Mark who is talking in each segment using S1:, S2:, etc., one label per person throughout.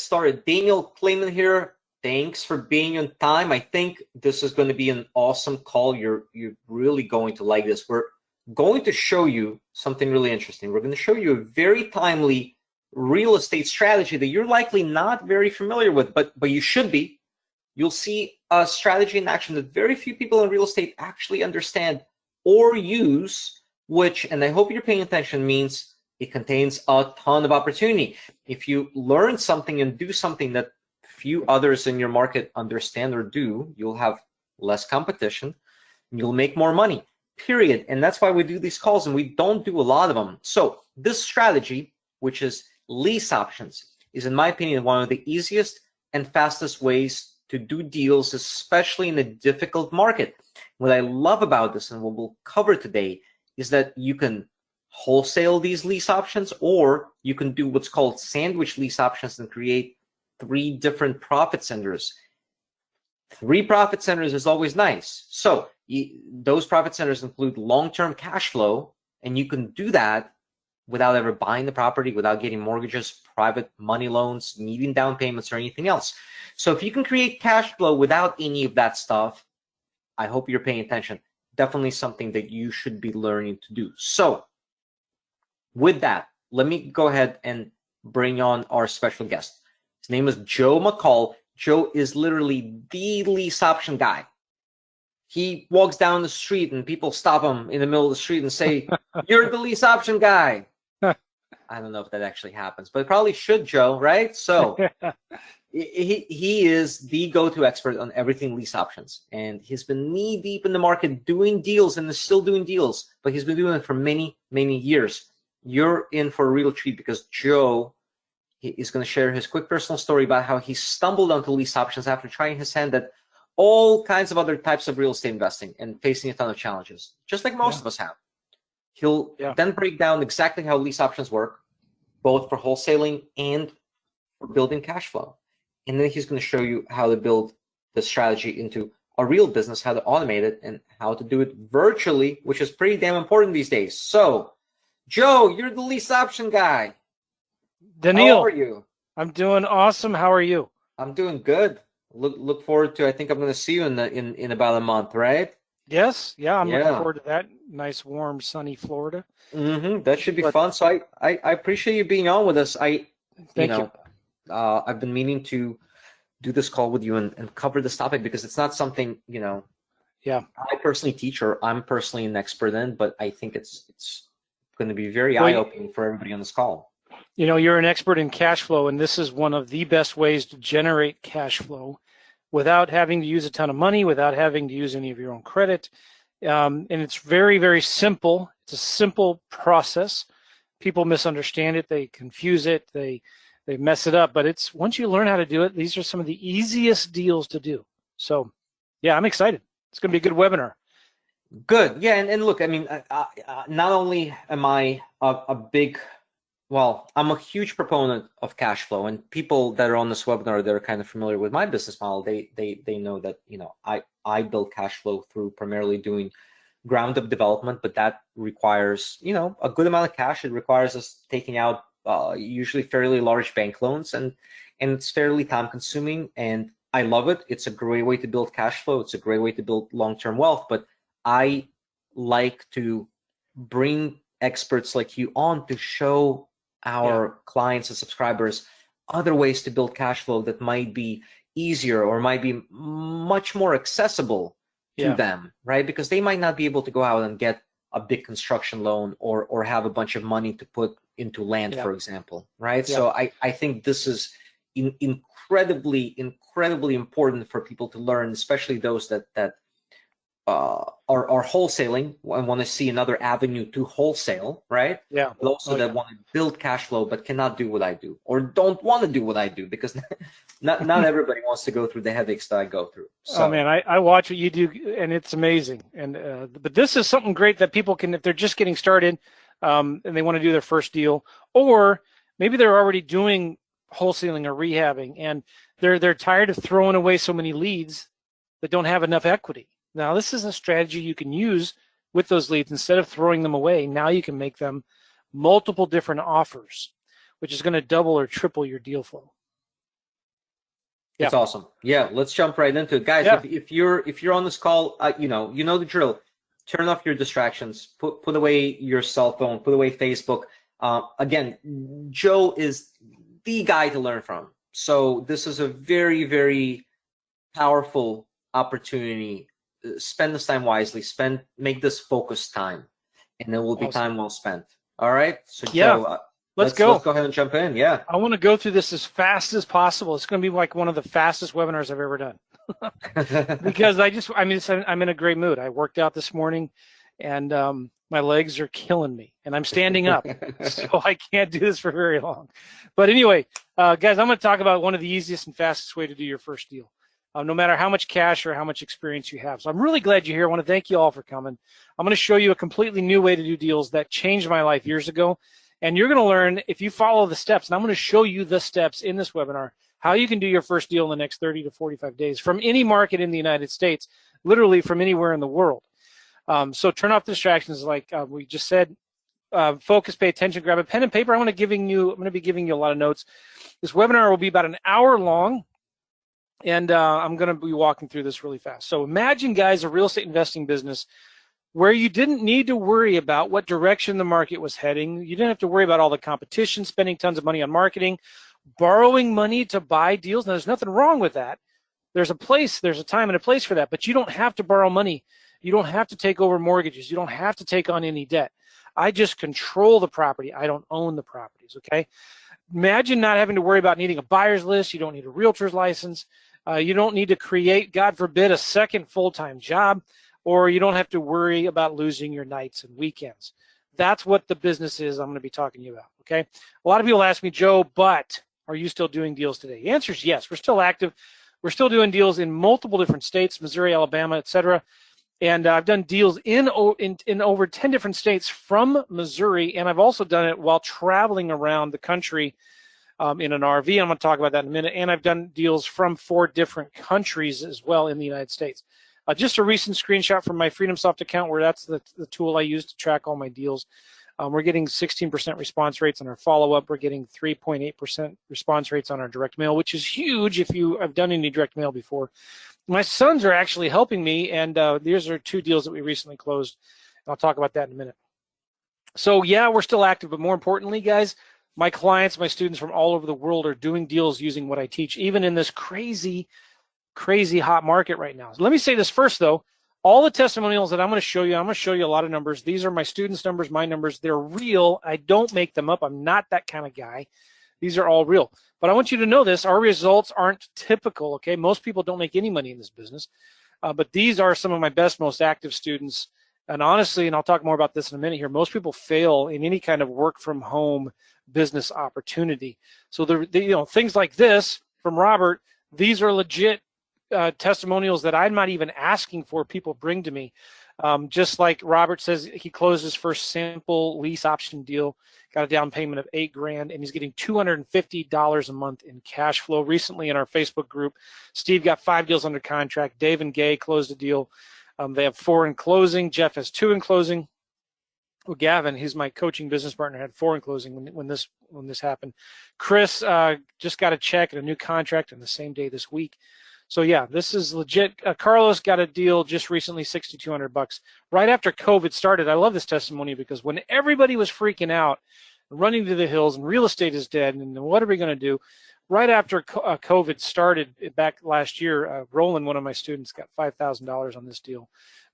S1: started. Daniel Clayman here. Thanks for being on time. I think this is going to be an awesome call. You're really going to like this. We're going to show you something really interesting. We're going to show you a very timely real estate strategy that you're likely not very familiar with, but you should be. You'll see a strategy in action that very few people in real estate actually understand or use, which, and I hope you're paying attention, means it contains a ton of opportunity. If you learn something and do something that few others in your market understand or do, you'll have less competition, and you'll make more money, period. And that's why we do these calls, and we don't do a lot of them. So this strategy, which is lease options, is, in my opinion, one of the easiest and fastest ways to do deals, especially in a difficult market. What I love about this, and what we'll cover today, is that you can wholesale these lease options, or you can do what's called sandwich lease options and create 3 different profit centers. 3 profit centers is always nice. So those profit centers include long-term cash flow, and you can do that without ever buying the property, without getting mortgages, private money loans, needing down payments, or anything else. So if you can create cash flow without any of that stuff, I hope you're paying attention. Definitely something that you should be learning to do. So with that, let me go ahead and bring on our special guest. His name is Joe Mccall. Joe is literally the lease option guy. He walks down the street and people stop him in the middle of the street and say, "You're the lease option guy." I don't know if that actually happens, but it probably should, Joe, right? So he is the go-to expert on everything lease options. And he's been knee-deep in the market doing deals, and is still doing deals, but he's been doing it for many, many years. You're in for a real treat, because Joe is going to share his quick personal story about how he stumbled onto lease options after trying his hand at all kinds of other types of real estate investing and facing a ton of challenges, just like most of us have. He'll then break down exactly how lease options work, both for wholesaling and for building cash flow. And then he's going to show you how to build the strategy into a real business, how to automate it, and how to do it virtually, which is pretty damn important these days. So, Joe, you're the lease option guy.
S2: Daniil,
S1: how are you?
S2: I'm doing awesome. How are you?
S1: I'm doing good. Look forward to. I think I'm going to see you in about a month, right?
S2: Yes, yeah, I'm looking forward to that. Nice, warm, sunny Florida.
S1: That should be fun. So I appreciate you being on with us. Thank you. I've been meaning to do this call with you and cover this topic, because it's not something I personally teach, or I'm personally an expert in, but I think it's going to be very eye-opening for everybody on this call.
S2: You're an expert in cash flow, and this is one of the best ways to generate cash flow without having to use a ton of money, without having to use any of your own credit. And it's very, very simple. It's a simple process. People misunderstand it. They confuse it. They mess it up. But it's, once you learn how to do it, these are some of the easiest deals to do. So, yeah, I'm excited. It's going to be a good webinar.
S1: Good. Yeah. And look, I mean, not only am I I'm a huge proponent of cash flow, and people that are on this webinar that are kind of familiar with my business model, they know that I build cash flow through primarily doing ground up development, but that requires a good amount of cash. It requires us taking out usually fairly large bank loans, and it's fairly time consuming, and I love it. It's a great way to build cash flow. It's a great way to build long-term wealth, but I like to bring experts like you on to show our clients and subscribers other ways to build cash flow that might be easier or might be much more accessible to them, right? Because they might not be able to go out and get a big construction loan or have a bunch of money to put into land, for example, right? So I think this is incredibly important for people to learn, especially those that are wholesaling and want to see another avenue to wholesale, right?
S2: Yeah.
S1: But also that want to build cash flow but cannot do what I do, or don't want to do what I do, because not everybody wants to go through the headaches that I go through. So,
S2: oh man, I watch what you do, and it's amazing. And but this is something great that people can, if they're just getting started, and they want to do their first deal, or maybe they're already doing wholesaling or rehabbing, and they're tired of throwing away so many leads that don't have enough equity. Now, this is a strategy you can use with those leads. Instead of throwing them away, now you can make them multiple different offers, which is going to double or triple your deal flow.
S1: It's awesome. Yeah, let's jump right into it, guys.
S2: Yeah.
S1: If you're on this call, you know the drill. Turn off your distractions. Put away your cell phone. Put away Facebook. Again, Joe is the guy to learn from. So this is a very, very powerful opportunity. Spend this time wisely. Make this focused time, and it will be time well spent. All right. So Joe,
S2: let's go.
S1: Let's go ahead and jump in. Yeah.
S2: I want to go through this as fast as possible. It's going to be like one of the fastest webinars I've ever done. Because I'm in a great mood. I worked out this morning, and my legs are killing me, and I'm standing up, so I can't do this for very long. But anyway, guys, I'm going to talk about one of the easiest and fastest way to do your first deal, no matter how much cash or how much experience you have. So I'm really glad you're here. I want to thank you all for coming. I'm going to show you a completely new way to do deals that changed my life years ago, and you're going to learn if you follow the steps. And I'm going to show you the steps in this webinar how you can do your first deal in the next 30 to 45 days from any market in the United States, literally from anywhere in the world. So turn off distractions, like we just said. Focus, pay attention, grab a pen and paper. I'm going to be giving you a lot of notes. This webinar will be about an hour long, and I'm going to be walking through this really fast. So imagine, guys, a real estate investing business where you didn't need to worry about what direction the market was heading. You didn't have to worry about all the competition, spending tons of money on marketing, borrowing money to buy deals. Now, there's nothing wrong with that. There's a time and a place for that, but you don't have to borrow money. You don't have to take over mortgages. You don't have to take on any debt. I just control the property. I don't own the properties, okay? Imagine not having to worry about needing a buyer's list. You don't need a realtor's license. You don't need to create, God forbid, a second full-time job, or you don't have to worry about losing your nights and weekends. That's what the business is I'm going to be talking to you about, okay? A lot of people ask me, Joe, but are you still doing deals today? The answer is yes. We're still active. We're still doing deals in multiple different states, Missouri, Alabama, etc. And I've done deals in over 10 different states from Missouri, and I've also done it while traveling around the country in an RV. I'm going to talk about that in a minute. And I've done deals from 4 different countries as well in the United States. Just a recent screenshot from my FreedomSoft account, where that's the tool I use to track all my deals. We're getting 16% response rates on our follow-up. We're getting 3.8% response rates on our direct mail, which is huge if you have done any direct mail before. My sons are actually helping me, and these are 2 deals that we recently closed. I'll talk about that in a minute. So yeah, we're still active, but more importantly, guys, my clients, my students from all over the world are doing deals using what I teach, even in this crazy hot market right now. So let me say this first, though. All the testimonials that I'm going to show you a lot of numbers. These are my students' numbers, my numbers. They're real. I don't make them up. I'm not that kind of guy. These are all real. But I want you to know this. Our results aren't typical, okay? Most people don't make any money in this business. But these are some of my best, most active students. And honestly, and I'll talk more about this in a minute here, most people fail in any kind of work-from-home business opportunity. So things like this from Robert, these are legit testimonials that I'm not even asking for. People bring to me. Just like Robert says, he closed his first simple lease option deal, got a down payment of $8,000, and he's getting $250 a month in cash flow. Recently in our Facebook group, Steve got 5 deals under contract. Dave and Gay closed a deal. They have 4 in closing. Jeff has 2 in closing. Well, Gavin, who's my coaching business partner, had 4 in closing when this happened. Chris just got a check and a new contract on the same day this week. So yeah, this is legit. Carlos got a deal just recently, $6,200, right after COVID started. I love this testimony because when everybody was freaking out, running to the hills, and real estate is dead, and what are we going to do? Right after COVID started back last year, Roland, one of my students, got $5,000 on this deal.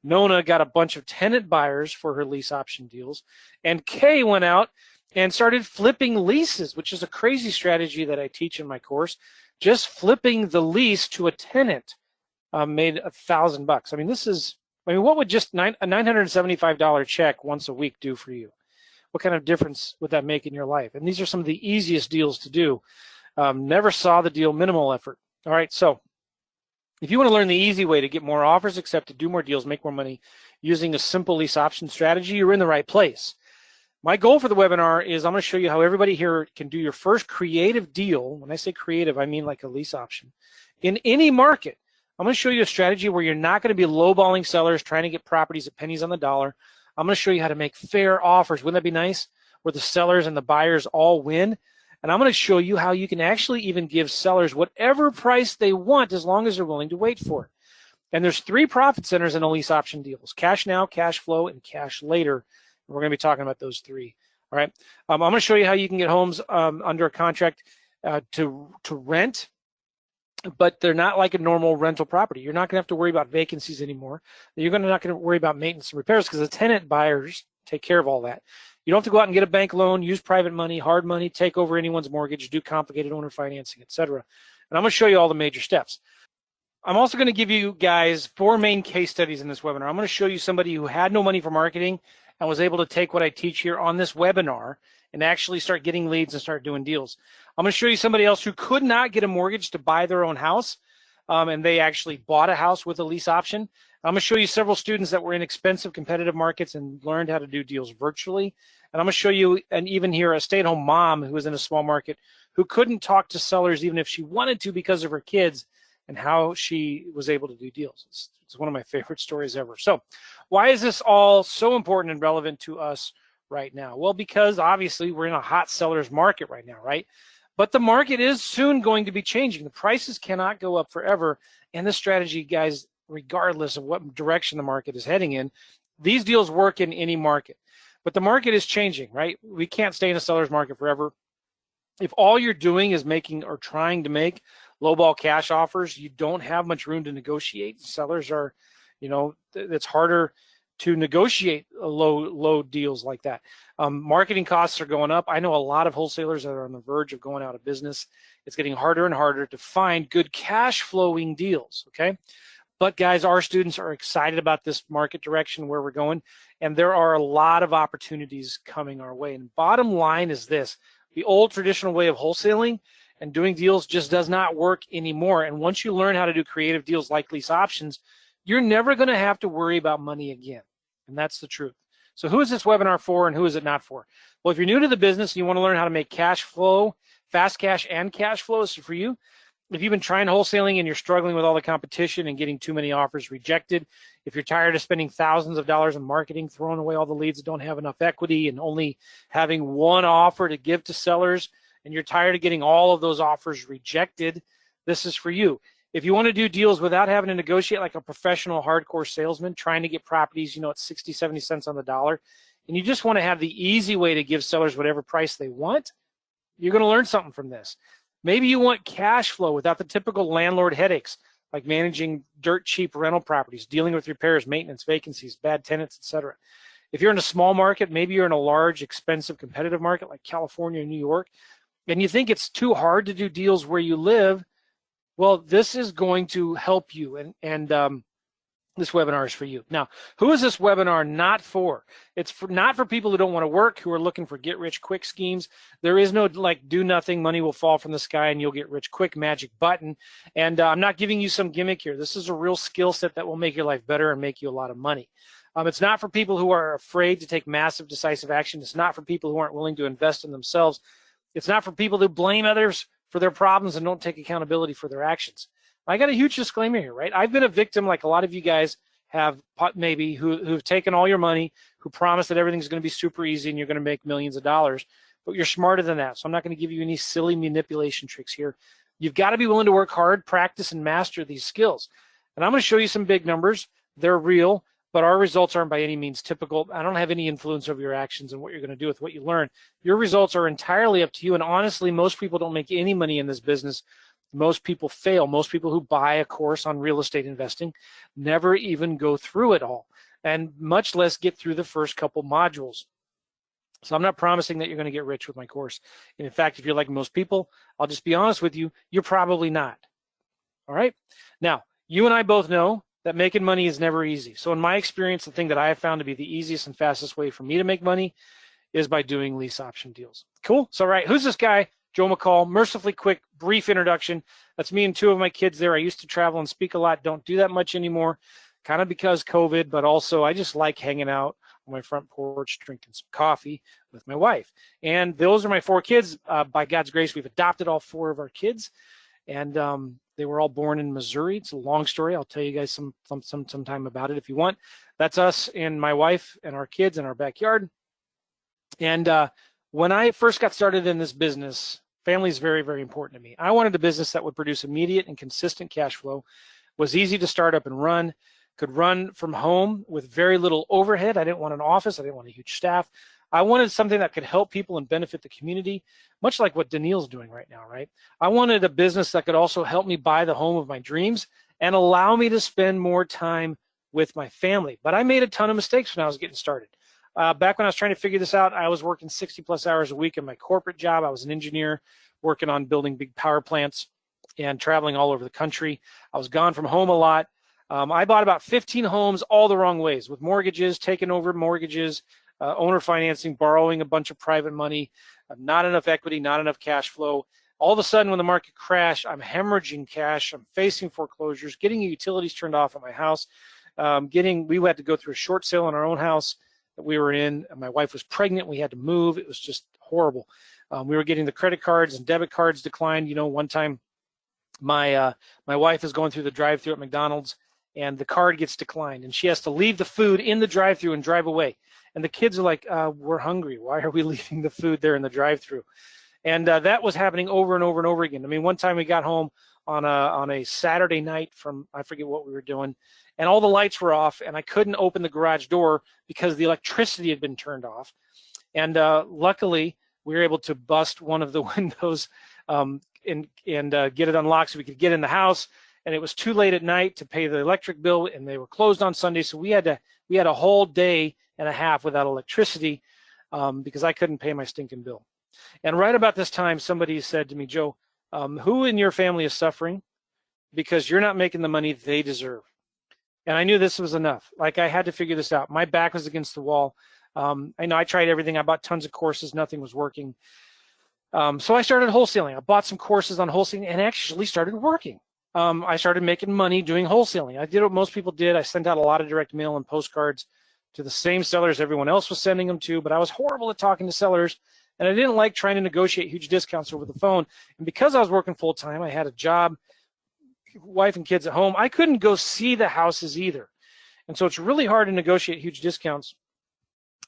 S2: Nona got a bunch of tenant buyers for her lease option deals, and Kay went out and started flipping leases, which is a crazy strategy that I teach in my course. Just flipping the lease to a tenant made $1,000. What would just a $975 check once a week do for you? What kind of difference would that make in your life? And these are some of the easiest deals to do. Never saw the deal, minimal effort. All right, so if you want to learn the easy way to get more offers accepted, do more deals, make more money using a simple lease option strategy, you're in the right place. My goal for the webinar is I'm going to show you how everybody here can do your first creative deal. When I say creative, I mean like a lease option. In any market, I'm going to show you a strategy where you're not going to be lowballing sellers trying to get properties at pennies on the dollar. I'm going to show you how to make fair offers. Wouldn't that be nice? Where the sellers and the buyers all win. And I'm going to show you how you can actually even give sellers whatever price they want as long as they're willing to wait for it. And there's 3 profit centers in a lease option deals: cash now, cash flow, and cash later. We're going to be talking about those 3. All right. I'm going to show you how you can get homes under a contract to rent, but they're not like a normal rental property. You're not going to have to worry about vacancies anymore. You're not going to worry about maintenance and repairs because the tenant buyers take care of all that. You don't have to go out and get a bank loan, use private money, hard money, take over anyone's mortgage, do complicated owner financing, etc. And I'm going to show you all the major steps. I'm also going to give you guys 4 main case studies in this webinar. I'm going to show you somebody who had no money for marketing and was able to take what I teach here on this webinar and actually start getting leads and start doing deals. I'm going to show you somebody else who could not get a mortgage to buy their own house, and they actually bought a house with a lease option. I'm going to show you several students that were in expensive competitive markets and learned how to do deals virtually. And I'm going to show you, and even here, a stay-at-home mom who was in a small market who couldn't talk to sellers even if she wanted to because of her kids, and how she was able to do deals. It's one of my favorite stories ever. So why is this all so important and relevant to us right now? Well, because obviously we're in a hot seller's market right now, right? But the market is soon going to be changing. The prices cannot go up forever. And this strategy, guys, regardless of what direction the market is heading in, these deals work in any market. But the market is changing, right? We can't stay in a seller's market forever. If all you're doing is making or trying to make lowball cash offers, you don't have much room to negotiate. Sellers are, it's harder to negotiate low deals like that. Marketing costs are going up. I know a lot of wholesalers that are on the verge of going out of business. It's getting harder and harder to find good cash flowing deals, okay? But guys, our students are excited about this market direction where we're going, and there are a lot of opportunities coming our way. And bottom line is this: the old traditional way of wholesaling and doing deals just does not work anymore. And once you learn how to do creative deals like lease options, you're never going to have to worry about money again. And that's the truth. So who is this webinar for and who is it not for? Well, if you're new to the business and you want to learn how to make cash flow, fast cash and cash flow, this is for you. If you've been trying wholesaling and you're struggling with all the competition and getting too many offers rejected, if you're tired of spending thousands of dollars in marketing, throwing away all the leads that don't have enough equity and only having one offer to give to sellers, and you're tired of getting all of those offers rejected, this is for you. If you want to do deals without having to negotiate like a professional hardcore salesman trying to get properties, at 60, 70 cents on the dollar, and you just want to have the easy way to give sellers whatever price they want, you're going to learn something from this. Maybe you want cash flow without the typical landlord headaches, like managing dirt cheap rental properties, dealing with repairs, maintenance, vacancies, bad tenants, etc. If you're in a small market, maybe you're in a large, expensive, competitive market like California and New York, and you think it's too hard to do deals where you live, well, this is going to help you, and this webinar is for you. Now, who is this webinar not for? It's not for people who don't want to work, who are looking for get-rich-quick schemes. There is no, do nothing, money will fall from the sky, and you'll get rich quick magic button. And I'm not giving you some gimmick here. This is a real skill set that will make your life better and make you a lot of money. It's not for people who are afraid to take massive, decisive action. It's not for people who aren't willing to invest in themselves. It's not for people who blame others for their problems and don't take accountability for their actions. I got a huge disclaimer here, right? I've been a victim, like a lot of you guys have maybe, who've taken all your money, who promise that everything's going to be super easy and you're going to make millions of dollars, but you're smarter than that. So I'm not going to give you any silly manipulation tricks here. You've got to be willing to work hard, practice, and master these skills. And I'm going to show you some big numbers. They're real, but our results aren't by any means typical. I don't have any influence over your actions and what you're going to do with what you learn. Your results are entirely up to you. And honestly, most people don't make any money in this business. Most people fail. Most people who buy a course on real estate investing never even go through it all, and much less get through the first couple modules. So I'm not promising that you're going to get rich with my course. And in fact, if you're like most people, I'll just be honest with you, you're probably not. All right. Now, you and I both know that making money is never easy. So in my experience, the thing that I have found to be the easiest and fastest way for me to make money is by doing lease option deals. Cool. So, all right, who's this guy? Joe Mccall. Mercifully quick, brief introduction. That's me and 2 of my kids there. I used to travel and speak a lot. Don't do that much anymore, kind of because COVID, but also I just like hanging out on my front porch, drinking some coffee with my wife. And those are my 4 kids. By God's grace, we've adopted all 4 of our kids, and they were all born in Missouri. It's a long story. I'll tell you guys sometime about it if you want. That's us and my wife and our kids in our backyard. And when I first got started in this business, Family is very, very important to me. I wanted a business that would produce immediate and consistent cash flow, was easy to start up and run, could run from home with very little overhead. I didn't want an office. I didn't want a huge staff. I wanted something that could help people and benefit the community, much like what Daniil's doing right now, right? I wanted a business that could also help me buy the home of my dreams and allow me to spend more time with my family. But I made a ton of mistakes when I was getting started. Back when I was trying to figure this out, I was working 60+ hours a week in my corporate job. I was an engineer working on building big power plants and traveling all over the country. I was gone from home a lot. I bought about 15 homes all the wrong ways, with mortgages, taking over mortgages, owner financing, borrowing a bunch of private money, not enough equity, not enough cash flow. All of a sudden, when the market crashed, I'm hemorrhaging cash. I'm facing foreclosures, getting utilities turned off at my house. We had to go through a short sale on our own house that we were in. My wife was pregnant. We had to move. It was just horrible. We were getting the credit cards and debit cards declined. You know, one time my wife is going through the drive-thru at McDonald's, and the card gets declined, and she has to leave the food in the drive-thru and drive away. And the kids are like, we're hungry. Why are we leaving the food there in the drive-thru? And that was happening over and over and over again. I mean, one time we got home on a Saturday night from, I forget what we were doing, and all the lights were off, and I couldn't open the garage door because the electricity had been turned off. And luckily, we were able to bust one of the windows and get it unlocked so we could get in the house. And it was too late at night to pay the electric bill, and they were closed on Sunday, so we had a whole day and a half without electricity because I couldn't pay my stinking bill. And right about this time, somebody said to me, Joe, who in your family is suffering because you're not making the money they deserve? And I knew this was enough. Like, I had to figure this out. My back was against the wall. I know I tried everything. I bought tons of courses. Nothing was working. So I started wholesaling. I bought some courses on wholesaling and actually started working. I started making money doing wholesaling. I did what most people did. I sent out a lot of direct mail and postcards to the same sellers everyone else was sending them to, but I was horrible at talking to sellers, and I didn't like trying to negotiate huge discounts over the phone. And because I was working full-time, I had a job, wife and kids at home, I couldn't go see the houses either. And so it's really hard to negotiate huge discounts.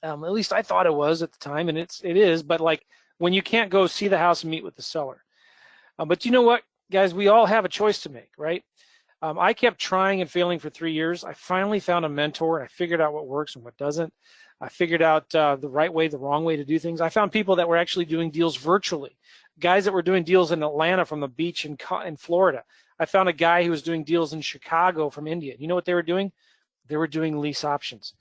S2: At least I thought it was at the time, and it is, but like when you can't go see the house and meet with the seller. But you know what, guys, we all have a choice to make, right? I kept trying and failing for 3 years. I finally found a mentor, and I figured out what works and what doesn't. I figured out the right way, the wrong way to do things. I found people that were actually doing deals virtually, guys that were doing deals in Atlanta from the beach in Florida. I found a guy who was doing deals in Chicago from India. You know what they were doing? They were doing lease options.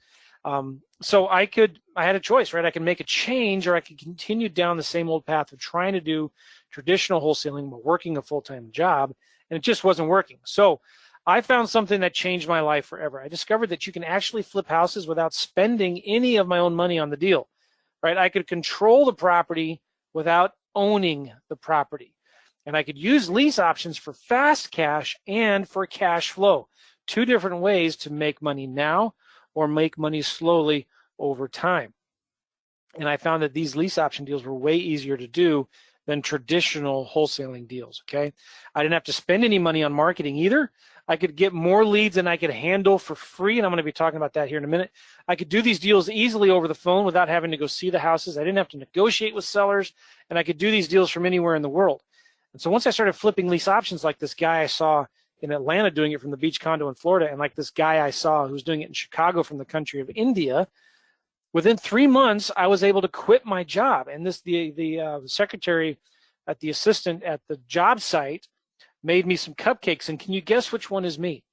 S2: So I had a choice, right? I could make a change, or I could continue down the same old path of trying to do traditional wholesaling but working a full-time job, and it just wasn't working. So I found something that changed my life forever. I discovered that you can actually flip houses without spending any of my own money on the deal, right? I could control the property without owning the property. And I could use lease options for fast cash and for cash flow. Two different ways to make money now or make money slowly over time. And I found that these lease option deals were way easier to do than traditional wholesaling deals, okay? I didn't have to spend any money on marketing either. I could get more leads than I could handle for free, and I'm going to be talking about that here in a minute. I could do these deals easily over the phone without having to go see the houses. I didn't have to negotiate with sellers, and I could do these deals from anywhere in the world. And so once I started flipping lease options, like this guy I saw in Atlanta doing it from the beach condo in Florida, and like this guy I saw who was doing it in Chicago from the country of India, within 3 months, I was able to quit my job. And the secretary at the assistant at the job site made me some cupcakes. And can you guess which one is me?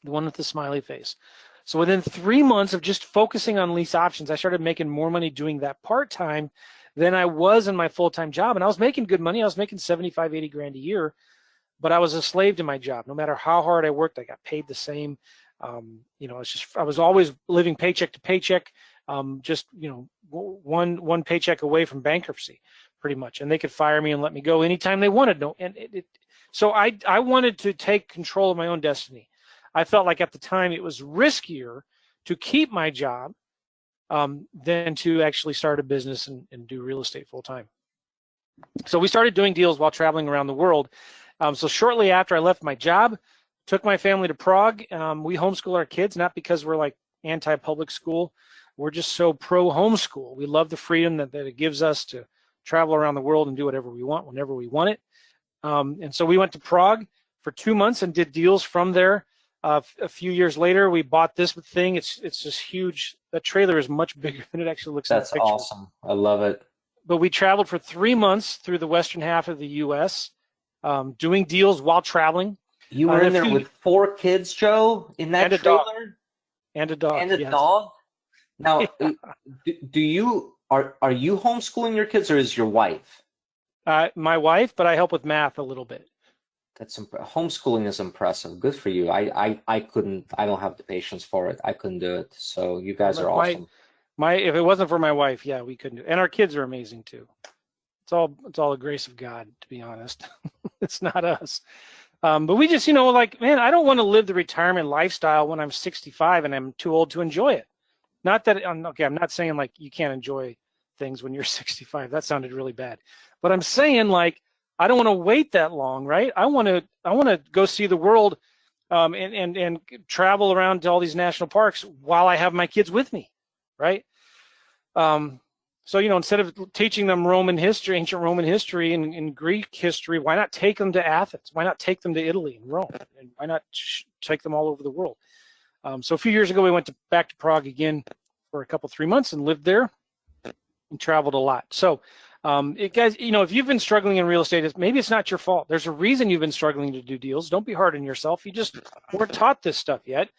S2: The one with the smiley face. So within 3 months of just focusing on lease options, I started making more money doing that part-time than I was in my full-time job. And I was making good money. I was making 75, 80 grand a year, but I was a slave to my job. No matter how hard I worked, I got paid the same. It's just, I was always living paycheck to paycheck, one paycheck away from bankruptcy pretty much. And they could fire me and let me go anytime they wanted. So I wanted to take control of my own destiny. I felt like at the time it was riskier to keep my job than to actually start a business and do real estate full time. So we started doing deals while traveling around the world. So shortly after I left my job, took my family to Prague. We homeschool our kids, not because we're like anti-public school. We're just so pro-homeschool. We love the freedom that it gives us to travel around the world and do whatever we want whenever we want it. And so we went to Prague for 2 months and did deals from there. A few years later, we bought this thing. It's just huge. That trailer is much bigger than it actually looks.
S1: That's
S2: in the picture.
S1: awesome. I love it.
S2: But we traveled for 3 months through the western half of the U.S., doing deals while traveling.
S1: You were in there with 4 kids, Joe, in that trailer?
S2: And a dog.
S1: And a
S2: yes.
S1: dog? Now, do you are you homeschooling your kids, or is your wife?
S2: My wife, but I help with math a little bit.
S1: That's homeschooling is impressive. Good for you. I couldn't. I don't have the patience for it. I couldn't do it. So you guys are awesome.
S2: If it wasn't for my wife, yeah, we couldn't do it. And our kids are amazing too. It's all the grace of God, to be honest. It's not us. But we just, like, man, I don't want to live the retirement lifestyle when I'm 65 and I'm too old to enjoy it. Not that I'm not saying like you can't enjoy things when you're 65. That sounded really bad. But I'm saying, like, I don't want to wait that long, right? I want to go see the world and travel around to all these national parks while I have my kids with me, right? So, instead of teaching them Roman history, ancient Roman history and Greek history, why not take them to Athens? Why not take them to Italy and Rome? And why not take them all over the world? So a few years ago, we went back to Prague again for 3 months and lived there and traveled a lot. So guys, if you've been struggling in real estate, maybe it's not your fault. There's a reason you've been struggling to do deals. Don't be hard on yourself. You just weren't taught this stuff yet.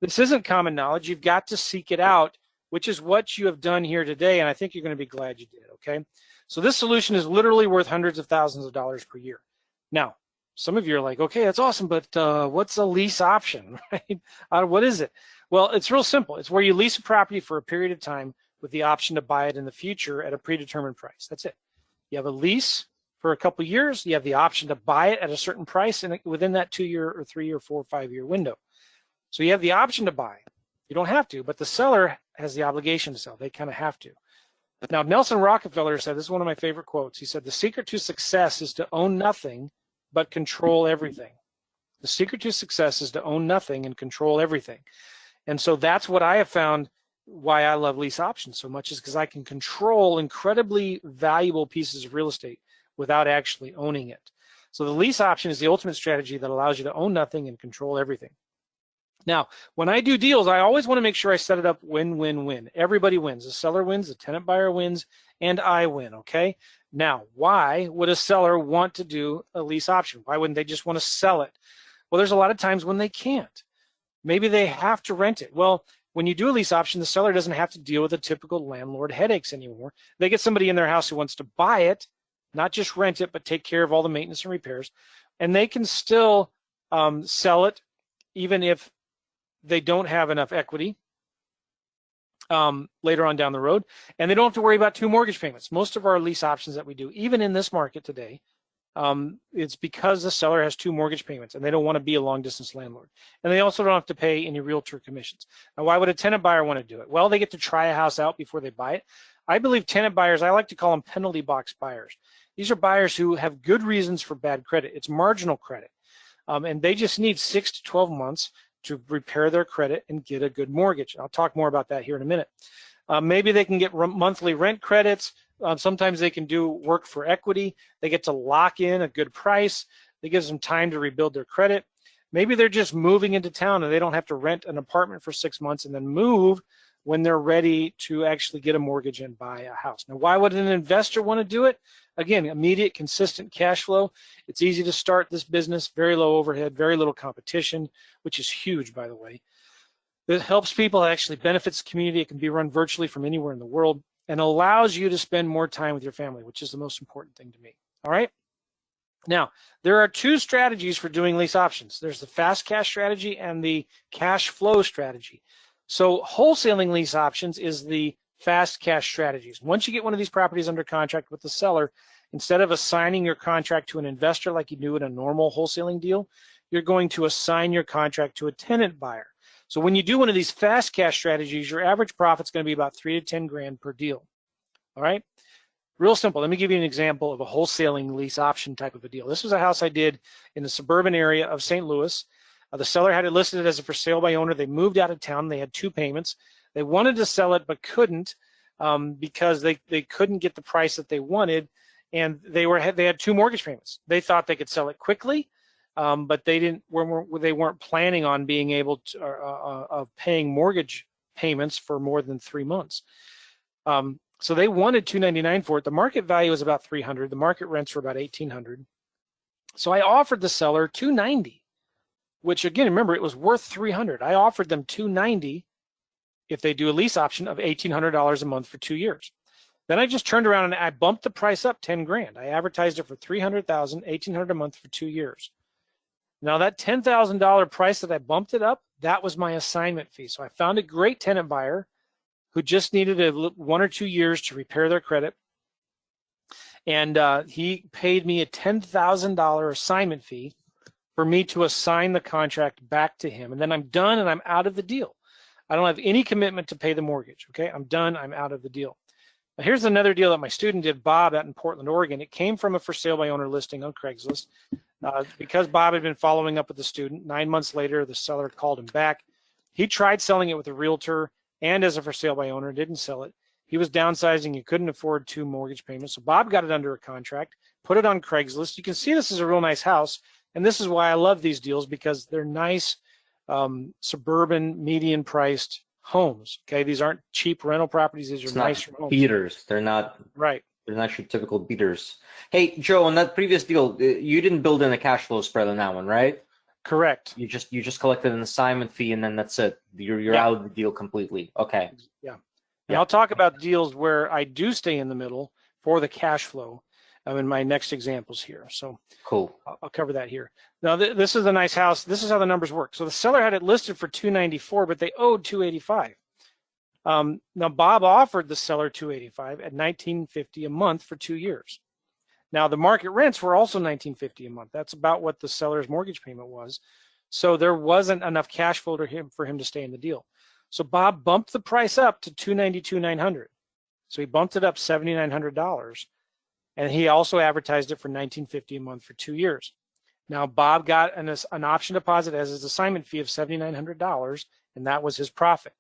S2: This isn't common knowledge. You've got to seek it out, which is what you have done here today, and I think you're going to be glad you did, okay? So this solution is literally worth hundreds of thousands of dollars per year. Now, some of you are like, okay, that's awesome, but what's a lease option, right? What is it? Well, it's real simple. It's where you lease a property for a period of time with the option to buy it in the future at a predetermined price. That's it. You have a lease for a couple of years. You have the option to buy it at a certain price and within that 2-year or 3-year, 4 or 5-year window. So you have the option to buy. You don't have to, but the seller has the obligation to sell. They kind of have to. Now, Nelson Rockefeller said, this is one of my favorite quotes. He said, the secret to success is to own nothing but control everything. The secret to success is to own nothing and control everything. And so that's what I have found why I love lease options so much, is because I can control incredibly valuable pieces of real estate without actually owning it. So the lease option is the ultimate strategy that allows you to own nothing and control everything. Now, when I do deals, I always want to make sure I set it up win-win-win. Everybody wins. The seller wins, the tenant buyer wins, and I win, okay? Now, why would a seller want to do a lease option? Why wouldn't they just want to sell it? Well, there's a lot of times when they can't. Maybe they have to rent it. Well, when you do a lease option, the seller doesn't have to deal with the typical landlord headaches anymore. They get somebody in their house who wants to buy it, not just rent it, but take care of all the maintenance and repairs, and they can still sell it even if they don't have enough equity later on down the road, and they don't have to worry about 2 mortgage payments. Most of our lease options that we do, even in this market today, it's because the seller has 2 mortgage payments and they don't want to be a long distance landlord. And they also don't have to pay any realtor commissions. Now, why would a tenant buyer want to do it? Well, they get to try a house out before they buy it. I believe tenant buyers, I like to call them penalty box buyers. These are buyers who have good reasons for bad credit. It's marginal credit. And they just need 6 to 12 months to repair their credit and get a good mortgage. I'll talk more about that here in a minute. Maybe they can get monthly rent credits. Sometimes they can do work for equity. They get to lock in a good price. That gives them time to rebuild their credit. Maybe they're just moving into town and they don't have to rent an apartment for 6 months and then move when they're ready to actually get a mortgage and buy a house. Now, why would an investor want to do it? Again, immediate, consistent cash flow. It's easy to start this business, very low overhead, very little competition, which is huge, by the way. It helps people, actually benefits the community. It can be run virtually from anywhere in the world and allows you to spend more time with your family, which is the most important thing to me. All right? Now, there are 2 strategies for doing lease options. There's the fast cash strategy and the cash flow strategy. So wholesaling lease options is the fast cash strategies. Once you get one of these properties under contract with the seller, instead of assigning your contract to an investor like you do in a normal wholesaling deal, you're going to assign your contract to a tenant buyer. So when you do one of these fast cash strategies, your average profit's going to be about 3 to 10 grand per deal. All right? Real simple. Let me give you an example of a wholesaling lease option type of a deal. This was a house I did in the suburban area of St. Louis. The seller had it listed as a for sale by owner. They moved out of town. They had 2 payments. They wanted to sell it but couldn't because they couldn't get the price that they wanted, and they had 2 mortgage payments. They thought they could sell it quickly, but they weren't planning on being able to of paying mortgage payments for more than 3 months. So they wanted $299 for it. The market value was about $300. The market rents were about $1,800. So I offered the seller $290, which again, remember, it was worth $300. I offered them $290 if they do a lease option of $1,800 a month for 2 years. Then I just turned around and I bumped the price up 10 grand. I advertised it for $300,000, $1,800 a month for 2 years. Now that $10,000 price that I bumped it up, that was my assignment fee. So I found a great tenant buyer who just needed 1 or 2 years to repair their credit. And he paid me a $10,000 assignment fee for me to assign the contract back to him. And then I'm done and I'm out of the deal. I don't have any commitment to pay the mortgage, okay? I'm done, I'm out of the deal. Now here's another deal that my student did, Bob, out in Portland, Oregon. It came from a for sale by owner listing on Craigslist. Because Bob had been following up with the student, 9 months later, the seller called him back. He tried selling it with a realtor and as a for sale by owner, didn't sell it. He was downsizing, he couldn't afford 2 mortgage payments. So Bob got it under a contract, put it on Craigslist. You can see this is a real nice house. And this is why I love these deals, because they're nice, suburban, median priced homes. Okay, these aren't cheap rental properties. These are nicer homes.
S1: Beaters. They're not
S2: right.
S1: They're not your typical beaters. Hey, Joe, on that previous deal, you didn't build in a cash flow spread on that one, right?
S2: Correct.
S1: You just collected an assignment fee and then that's it. You're out of the deal completely. Okay.
S2: Yeah. And I'll talk about deals where I do stay in the middle for the cash flow in my next examples here. So
S1: cool.
S2: I'll cover that here. Now this is a nice house. This is how the numbers work. So the seller had it listed for $294, but they owed $285. Now Bob offered the seller $285 at $1,950 a month for 2 years. Now the market rents were also $1,950 a month. That's about what the seller's mortgage payment was. So there wasn't enough cash flow for him to stay in the deal. So Bob bumped the price up to $292,900. So he bumped it up $7,900, and he also advertised it for $1,950 a month for 2 years. Now Bob got an option deposit as his assignment fee of $7,900, and that was his profit.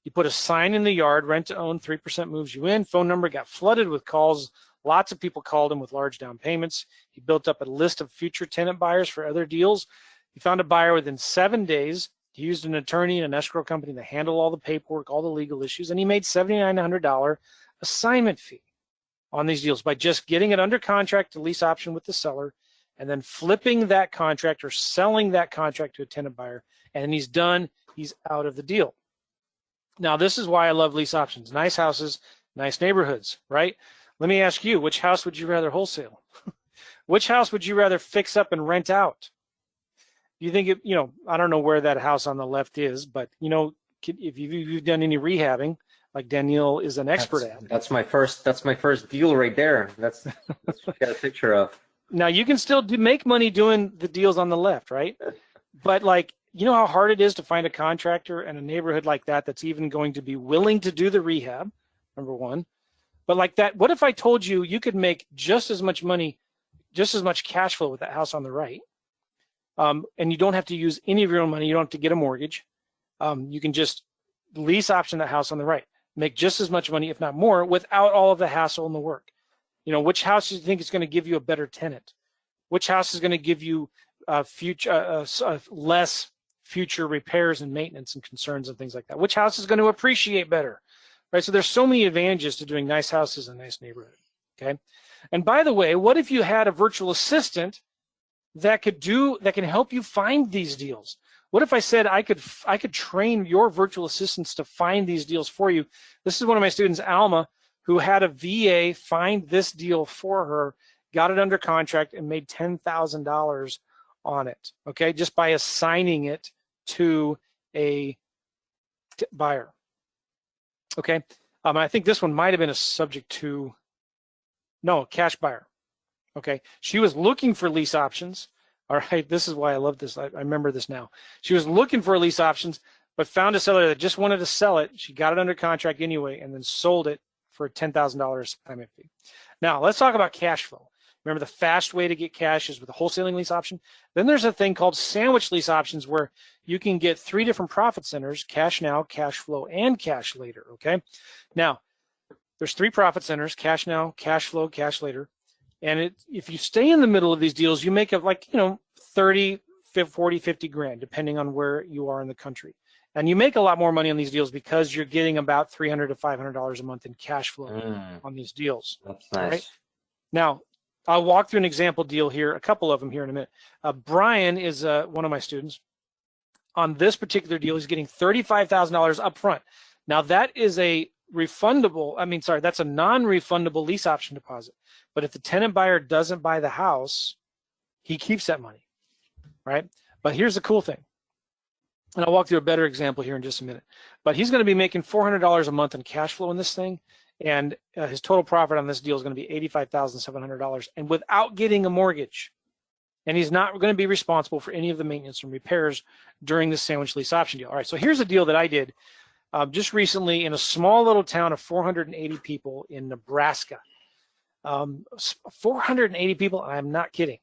S2: He put a sign in the yard, rent to own, 3% moves you in. Phone number got flooded with calls. Lots of people called him with large down payments. He built up a list of future tenant buyers for other deals. He found a buyer within 7 days. He used an attorney and an escrow company to handle all the paperwork, all the legal issues, and he made $7,900 assignment fee on these deals by just getting it under contract to lease option with the seller and then flipping that contract or selling that contract to a tenant buyer. And he's done. He's out of the deal. Now, this is why I love lease options. Nice houses, nice neighborhoods, right? Let me ask you, which house would you rather wholesale? Which house would you rather fix up and rent out? You think, I don't know where that house on the left is, but, if you've done any rehabbing, like Danielle is an expert at.
S1: That's my first deal right there. That's what I got a picture of.
S2: Now, you can still make money doing the deals on the left, right? But you know how hard it is to find a contractor in a neighborhood like that that's even going to be willing to do the rehab, number one. But like that, what if I told you you could make just as much money, just as much cash flow with that house on the right, and you don't have to use any of your own money, you don't have to get a mortgage. You can just lease option that house on the right, make just as much money, if not more, without all of the hassle and the work. Which house do you think is going to give you a better tenant? Which house is going to give you less future repairs and maintenance and concerns and things like that? Which house is going to appreciate better, right? So there's so many advantages to doing nice houses in a nice neighborhood, okay? And by the way, what if you had a virtual assistant that can help you find these deals? What if I said I could train your virtual assistants to find these deals for you? This is one of my students, Alma, who had a VA find this deal for her, got it under contract, and made $10,000 on it, okay, just by assigning it to a buyer, okay? I think this one might have been a subject to, no, cash buyer, okay? She was looking for lease options, all right? This is why I love this. I remember this now. She was looking for lease options, but found a seller that just wanted to sell it. She got it under contract anyway and then sold it for a $10,000 assignment fee. Now, let's talk about cash flow. Remember, the fast way to get cash is with a wholesaling lease option. Then there's a thing called sandwich lease options where you can get 3 different profit centers: cash now, cash flow, and cash later, okay? Now, there's 3 profit centers: cash now, cash flow, cash later. And if you stay in the middle of these deals, you make up like, 30, 40, 50 grand, depending on where you are in the country. And you make a lot more money on these deals because you're getting about $300 to $500 a month in cash flow on these deals.
S1: That's nice.
S2: All right? Now, I'll walk through an example deal here, a couple of them here in a minute. Brian is one of my students. On this particular deal, he's getting $35,000 up front. Now, that is a that's a non-refundable lease option deposit. But if the tenant buyer doesn't buy the house, he keeps that money, right? But here's the cool thing. And I'll walk through a better example here in just a minute. But he's going to be making $400 a month in cash flow in this thing. And his total profit on this deal is going to be $85,700, and without getting a mortgage. And he's not going to be responsible for any of the maintenance and repairs during the sandwich lease option deal. All right, so here's a deal that I did just recently in a small little town of 480 people in Nebraska. 480 people, I'm not kidding.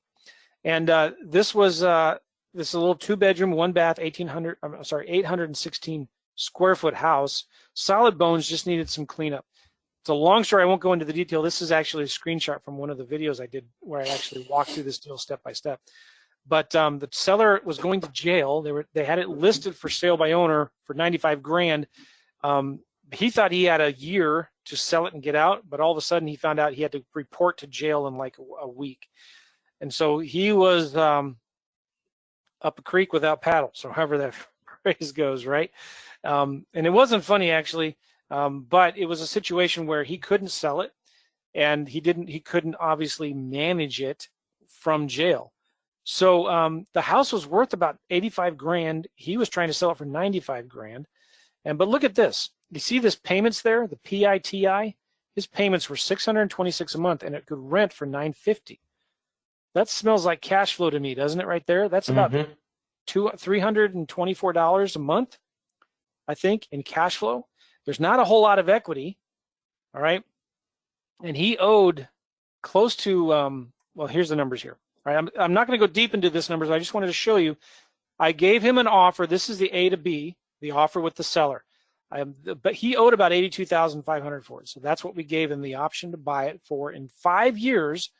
S2: And this was this is a little 2-bedroom, 1-bath, 816 square foot house. Solid bones, just needed some cleanup. It's a long story. I won't go into the detail. This is actually a screenshot from one of the videos I did where I actually walked through this deal step by step. But the seller was going to jail. They had it listed for sale by owner for 95 grand. He thought he had a year to sell it and get out, but all of a sudden he found out he had to report to jail in like a week. And so he was up a creek without paddle. So however that phrase goes, right? And it wasn't funny actually. But it was a situation where he couldn't sell it, and he couldn't obviously manage it from jail. So the house was worth about 85 grand. He was trying to sell it for 95 grand. But look at this. You see this payments there, the PITI? His payments were $626 a month, and it could rent for $950. That smells like cash flow to me, doesn't it, right there? That's about $324 a month, I think, in cash flow. There's not a whole lot of equity, all right? And he owed close to, well, here's the numbers here. All right, I'm not going to go deep into this numbers. I just wanted to show you. I gave him an offer. This is the A to B, the offer with the seller. But he owed about $82,500 for it. So that's what we gave him the option to buy it for in 5 years,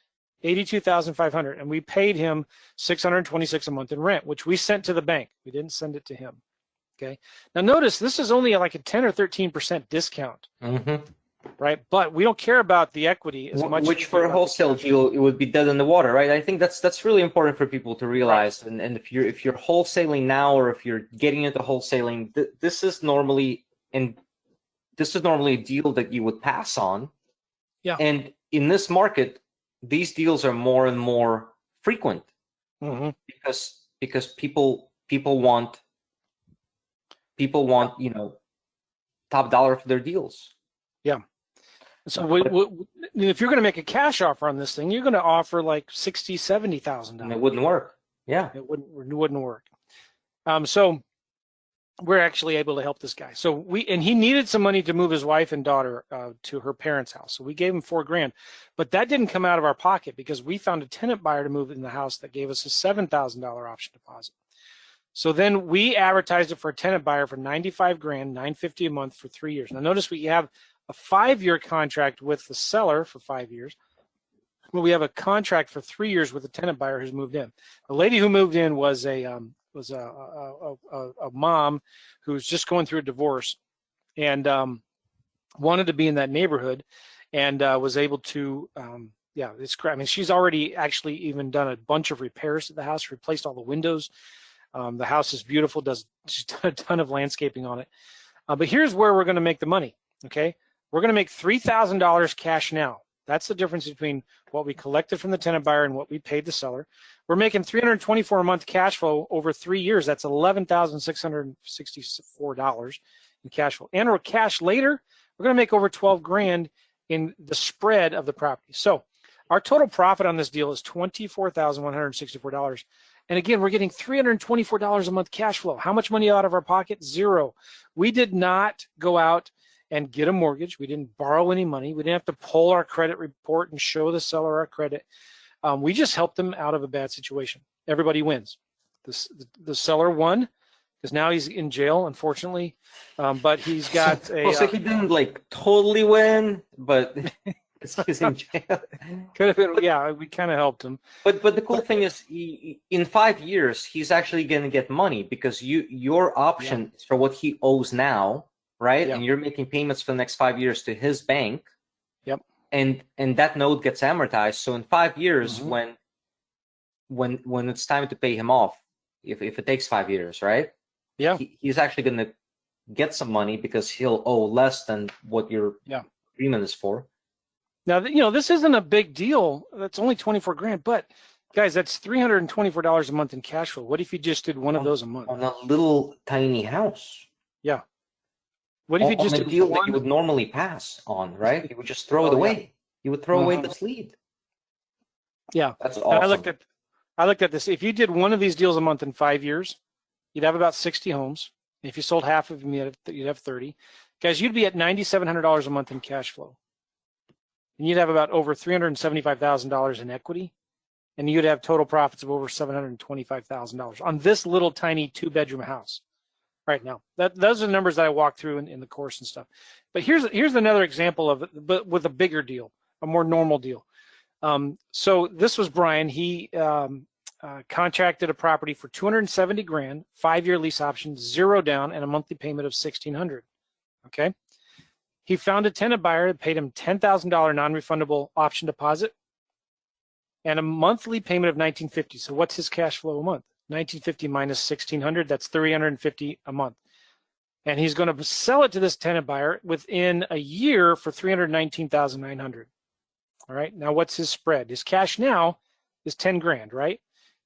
S2: $82,500. And we paid him $626 a month in rent, which we sent to the bank. We didn't send it to him. Okay. Now notice this is only like a 10 or 13% discount, right? But we don't care about the equity as much.
S1: Which for a wholesale deal, it would be dead in the water, right? I think that's really important for people to realize. Right. And if you're wholesaling now, or if you're getting into wholesaling, this is normally a deal that you would pass on. Yeah. And in this market, these deals are more and more frequent because people want top dollar for their deals. Yeah.
S2: So if you're going to make a cash offer on this thing, you're going to offer like $60,000, $70,000.
S1: And it wouldn't work. Yeah.
S2: It wouldn't work. So we're actually able to help this guy. So he needed some money to move his wife and daughter to her parents' house. So we gave him $4 grand, but that didn't come out of our pocket because we found a tenant buyer to move in the house that gave us a $7,000 option deposit. So then we advertised it for a tenant buyer for 95 grand, $950 a month for 3 years. Now notice we have a 5-year contract with the seller for 5 years. Well, we have a contract for 3 years with the tenant buyer who's moved in. The lady who moved in was a mom who's just going through a divorce and wanted to be in that neighborhood, and was able to. It's great. I mean, she's already actually even done a bunch of repairs to the house, replaced all the windows. The house is beautiful, does a ton of landscaping on it. But here's where we're going to make the money, okay? We're going to make $3,000 cash now. That's the difference between what we collected from the tenant buyer and what we paid the seller. We're making $324 a month cash flow over 3 years. That's $11,664 in cash flow. And we're cash later, we're going to make over 12 grand in the spread of the property. So our total profit on this deal is $24,164. And again, we're getting $324 a month cash flow. How much money out of our pocket? Zero. We did not go out and get a mortgage. We didn't borrow any money. We didn't have to pull our credit report and show the seller our credit. We just helped them out of a bad situation. Everybody wins. The seller won because now he's in jail, unfortunately. But he's got a.
S1: Well, so he didn't like totally win, but he's in jail.
S2: Could have been, yeah. We kind of helped him.
S1: But the cool thing is, in 5 years, he's actually going to get money because your option is for what he owes now, right?
S2: Yeah.
S1: And you're making payments for the next 5 years to his bank.
S2: Yep.
S1: And that note gets amortized. So in 5 years, when it's time to pay him off, if it takes 5 years, right?
S2: Yeah.
S1: He's actually going to get some money because he'll owe less than what your agreement is for.
S2: Now, this isn't a big deal. That's only 24 grand, but guys, that's $324 a month in cash flow. What if you just did one of those a month?
S1: On a little tiny house.
S2: Yeah. What if you just
S1: on a
S2: did
S1: deal
S2: one?
S1: that you would normally pass on, right? You would just throw it away. Yeah. You would throw away this lead.
S2: Yeah.
S1: That's awesome.
S2: I looked at this. If you did one of these deals a month in 5 years, you'd have about 60 homes. If you sold half of them, you'd have 30. Guys, you'd be at $9,700 a month in cash flow. And you'd have about over $375,000 in equity, and you'd have total profits of over $725,000 on this little tiny 2-bedroom house. Right now, those are the numbers that I walked through in the course and stuff. But here's another example of it, but with a bigger deal, a more normal deal. So this was Brian. He contracted a property for 270 grand, 5-year lease option, 0 down, and a monthly payment of $1,600. Okay. He found a tenant buyer that paid him $10,000 non-refundable option deposit and a monthly payment of $1,950. So what's his cash flow a month? $1,950 minus $1,600, that's $350 a month. And he's going to sell it to this tenant buyer within a year for $319,900. All right. Now what's his spread? His cash now is 10 grand, right?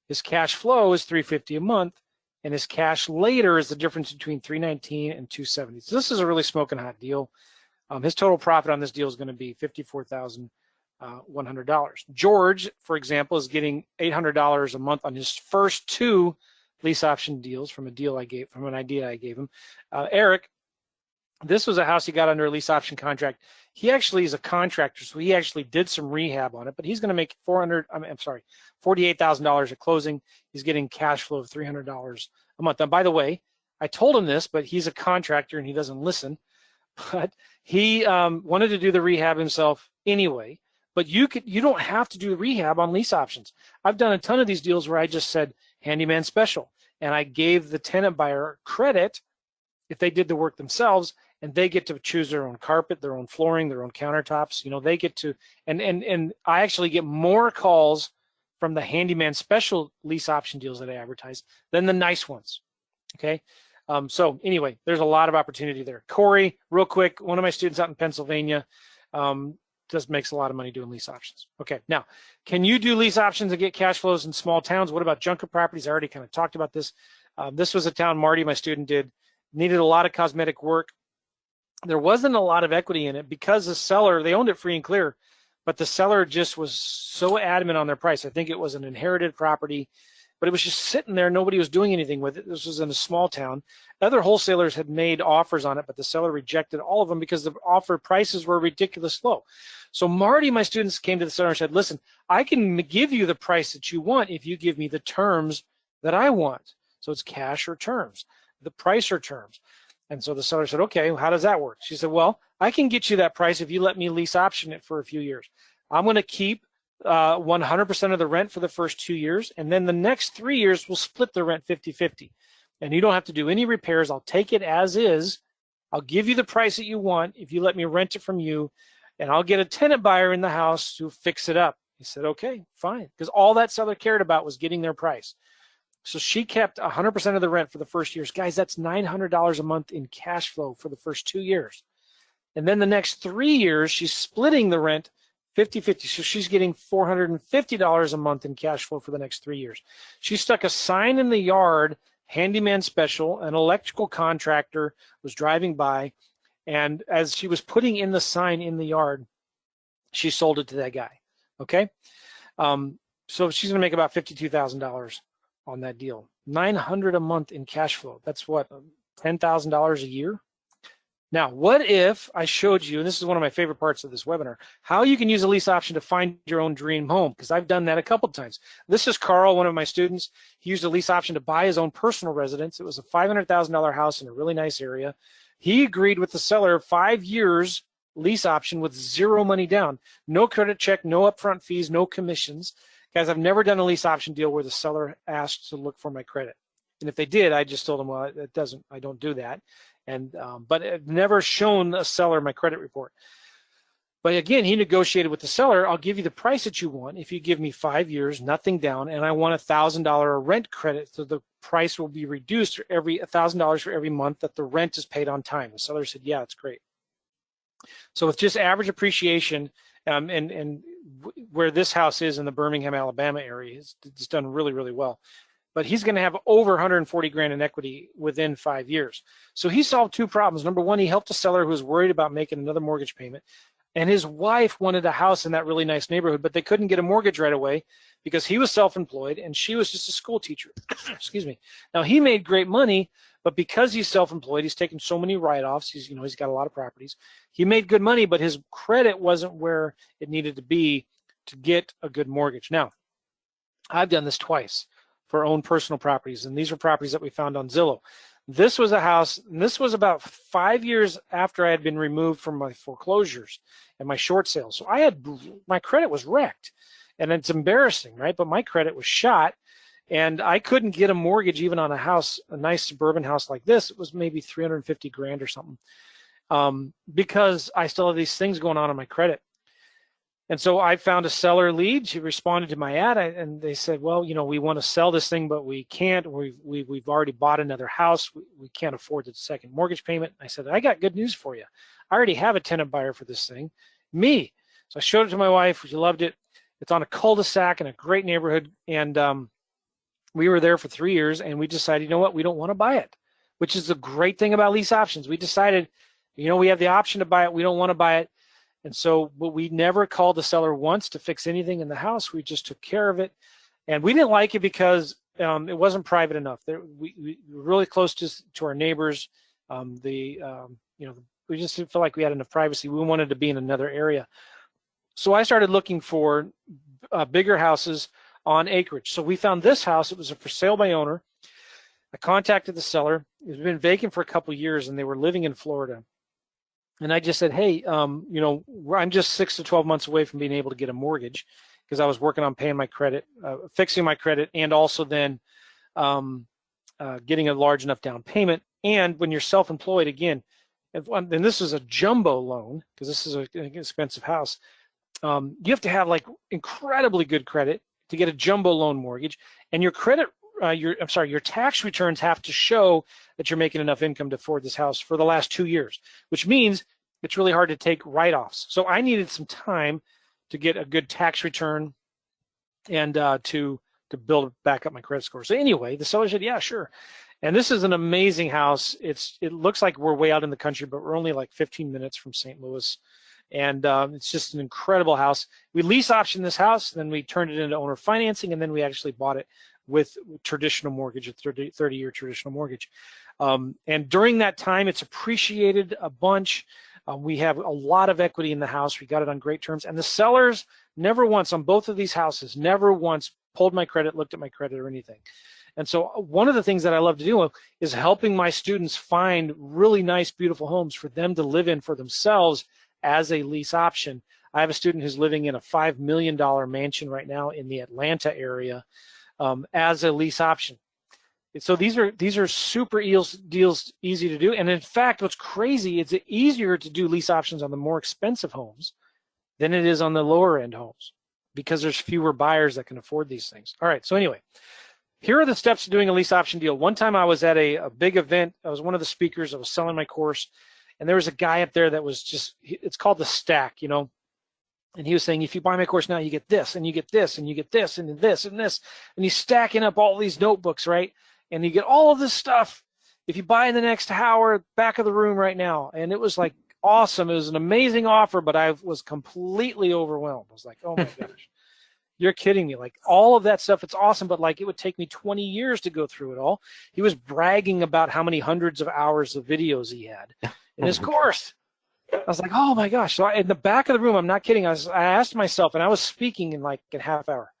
S2: His cash flow is $350 a month, and his cash later is the difference between $319 and $270. So this is a really smoking hot deal. His total profit on this deal is going to be $54,100. George, for example, is getting $800 a month on his first 2 lease option deals from an idea I gave him. Eric, this was a house he got under a lease option contract. He actually is a contractor, so he actually did some rehab on it, but he's going to make $48,000 at closing. He's getting cash flow of $300 a month. And by the way, I told him this, but he's a contractor and he doesn't listen. But he wanted to do the rehab himself anyway. But you don't have to do rehab on lease options. I've done a ton of these deals where I just said handyman special, and I gave the tenant buyer credit if they did the work themselves, and they get to choose their own carpet, their own flooring, their own countertops. They get to, and I actually get more calls from the handyman special lease option deals that I advertise than the nice ones. Okay. So anyway, there's a lot of opportunity there. Corey, real quick, one of my students out in Pennsylvania just makes a lot of money doing lease options. Okay, now, can you do lease options and get cash flows in small towns? What about junker properties? I already kind of talked about this. This was a town Marty, my student, needed a lot of cosmetic work. There wasn't a lot of equity in it because the seller, they owned it free and clear, but the seller just was so adamant on their price. I think it was an inherited property, but it was just sitting there. Nobody was doing anything with it. This was in a small town. Other wholesalers had made offers on it, but the seller rejected all of them because the offer prices were ridiculous low. So Marty, my students, came to the seller and said, listen, I can give you the price that you want if you give me the terms that I want. So it's cash or terms, the price or terms. And so the seller said, okay, how does that work? She said, well, I can get you that price if you let me lease option it for a few years. I'm going to keep 100% of the rent for the first 2 years, and then the next 3 years we'll split the rent 50-50. And you don't have to do any repairs. I'll take it as is. I'll give you the price that you want if you let me rent it from you, and I'll get a tenant buyer in the house to fix it up. He said, okay, fine, because all that seller cared about was getting their price. So she kept 100% of the rent for the first years. Guys, that's $900 a month in cash flow for the first 2 years. And then the next 3 years, she's splitting the rent 50-50. So she's getting $450 a month in cash flow for the next 3 years. She stuck a sign in the yard, handyman special, an electrical contractor was driving by, and as she was putting in the sign in the yard, she sold it to that guy. Okay? So she's going to make about $52,000 on that deal. $900 a month in cash flow. That's what, $10,000 a year? Now, what if I showed you, and this is one of my favorite parts of this webinar, how you can use a lease option to find your own dream home, because I've done that a couple of times. This is Carl, one of my students. He used a lease option to buy his own personal residence. It was a $500,000 house in a really nice area. He agreed with the seller 5 years lease option with zero money down, no credit check, no upfront fees, no commissions. Guys, I've never done a lease option deal where the seller asked to look for my credit. And if they did, I just told them, well, I don't do that. And but I've never shown a seller my credit report. But again, he negotiated with the seller. I'll give you the price that you want if you give me 5 years, nothing down, and I want $1,000 rent credit, so the price will be reduced for every $1,000 for every month that the rent is paid on time. The seller said, yeah, it's great. So with just average appreciation, and where this house is in the Birmingham, Alabama area, it's done really, really well. But he's going to have over 140 grand in equity within 5 years. So he solved two problems. Number one, he helped a seller who was worried about making another mortgage payment. And his wife wanted a house in that really nice neighborhood, but they couldn't get a mortgage right away because he was self-employed and she was just a school teacher. Excuse me. Now, he made great money, but because he's self-employed, he's taken so many write-offs. He's got a lot of properties. He made good money, but his credit wasn't where it needed to be to get a good mortgage. Now, I've done this twice for own personal properties, and these are properties that we found on Zillow. This was a house, and this was about 5 years after I had been removed from my foreclosures and my short sales. So my credit was wrecked, and it's embarrassing, right? But my credit was shot, and I couldn't get a mortgage even on a house, a nice suburban house like this. It was maybe 350 grand or something, because I still have these things going on my credit. And so I found a seller lead. She responded to my ad, and they said, well, we want to sell this thing, but we can't. We've already bought another house. We can't afford the second mortgage payment. I said, I got good news for you. I already have a tenant buyer for this thing, me. So I showed it to my wife. She loved it. It's on a cul-de-sac in a great neighborhood. And we were there for 3 years, and we decided, you know what? We don't want to buy it, which is the great thing about lease options. We decided, we have the option to buy it. We don't want to buy it. And so, but we never called the seller once to fix anything in the house. We just took care of it. And we didn't like it because it wasn't private enough. We were really close to our neighbors. We just didn't feel like we had enough privacy. We wanted to be in another area. So I started looking for bigger houses on acreage. So we found this house. It was a for sale by owner. I contacted the seller. It had been vacant for a couple of years, and they were living in Florida. And I just said, hey, I'm just 6 to 12 months away from being able to get a mortgage because I was working on paying my credit, fixing my credit, and also then getting a large enough down payment. And when you're self-employed, again, and this is a jumbo loan because this is an expensive house, you have to have like incredibly good credit to get a jumbo loan mortgage, and your credit, your tax returns have to show that you're making enough income to afford this house for the last 2 years, which means it's really hard to take write-offs. So I needed some time to get a good tax return and to build back up my credit score. So anyway, the seller said, yeah, sure. And this is an amazing house. It looks like we're way out in the country, but we're only like 15 minutes from St. Louis. And it's just an incredible house. We lease optioned this house, then we turned it into owner financing, and then we actually bought it with traditional mortgage, a 30-year traditional mortgage. And during that time, it's appreciated a bunch. We have a lot of equity in the house. We got it on great terms. And the sellers never once, on both of these houses, never once pulled my credit, looked at my credit or anything. And so one of the things that I love to do is helping my students find really nice, beautiful homes for them to live in for themselves as a lease option. I have a student who's living in a $5 million mansion right now in the Atlanta area as a lease option. So these are super deals, easy to do. And in fact, what's crazy is it's easier to do lease options on the more expensive homes than it is on the lower end homes because there's fewer buyers that can afford these things. All right, so anyway, here are the steps to doing a lease option deal. One time I was at a big event. I was one of the speakers. I was selling my course, and there was a guy up there that was just, it's called the stack, and he was saying, if you buy my course now, you get this, and you get this, and you get this, and this, and this. And he's stacking up all these notebooks, right? And you get all of this stuff if you buy in the next hour, back of the room right now. And it was like awesome. It was an amazing offer, but I was completely overwhelmed. I was like, oh my gosh, you're kidding me. Like all of that stuff, it's awesome, but like it would take me 20 years to go through it all. He was bragging about how many hundreds of hours of videos he had. in his course. I was like, oh my gosh. So in the back of the room, I'm not kidding. I asked myself, and I was speaking in like a half hour.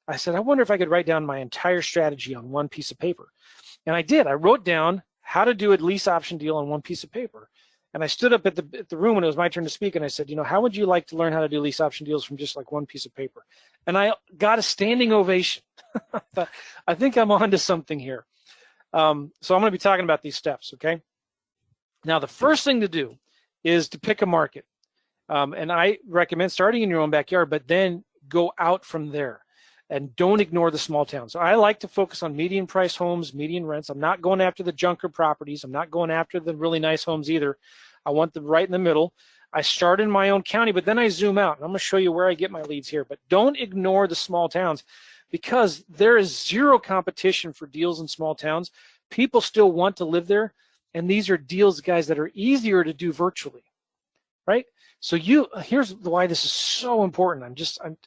S2: I said, I wonder if I could write down my entire strategy on one piece of paper. And I did. I wrote down how to do a lease option deal on one piece of paper. And I stood up at the room when it was my turn to speak, and I said, how would you like to learn how to do lease option deals from just like one piece of paper? And I got a standing ovation. I think I'm on to something here. So I'm going to be talking about these steps, okay? Now, the first thing to do is to pick a market. And I recommend starting in your own backyard, but then go out from there. And don't ignore the small towns. So I like to focus on median price homes, median rents. I'm not going after the junker properties. I'm not going after the really nice homes either. I want them right in the middle. I start in my own county, but then I zoom out. And I'm going to show you where I get my leads here. But don't ignore the small towns, because there is zero competition for deals in small towns. People still want to live there. And these are deals, guys, that are easier to do virtually, right? So here's why this is so important.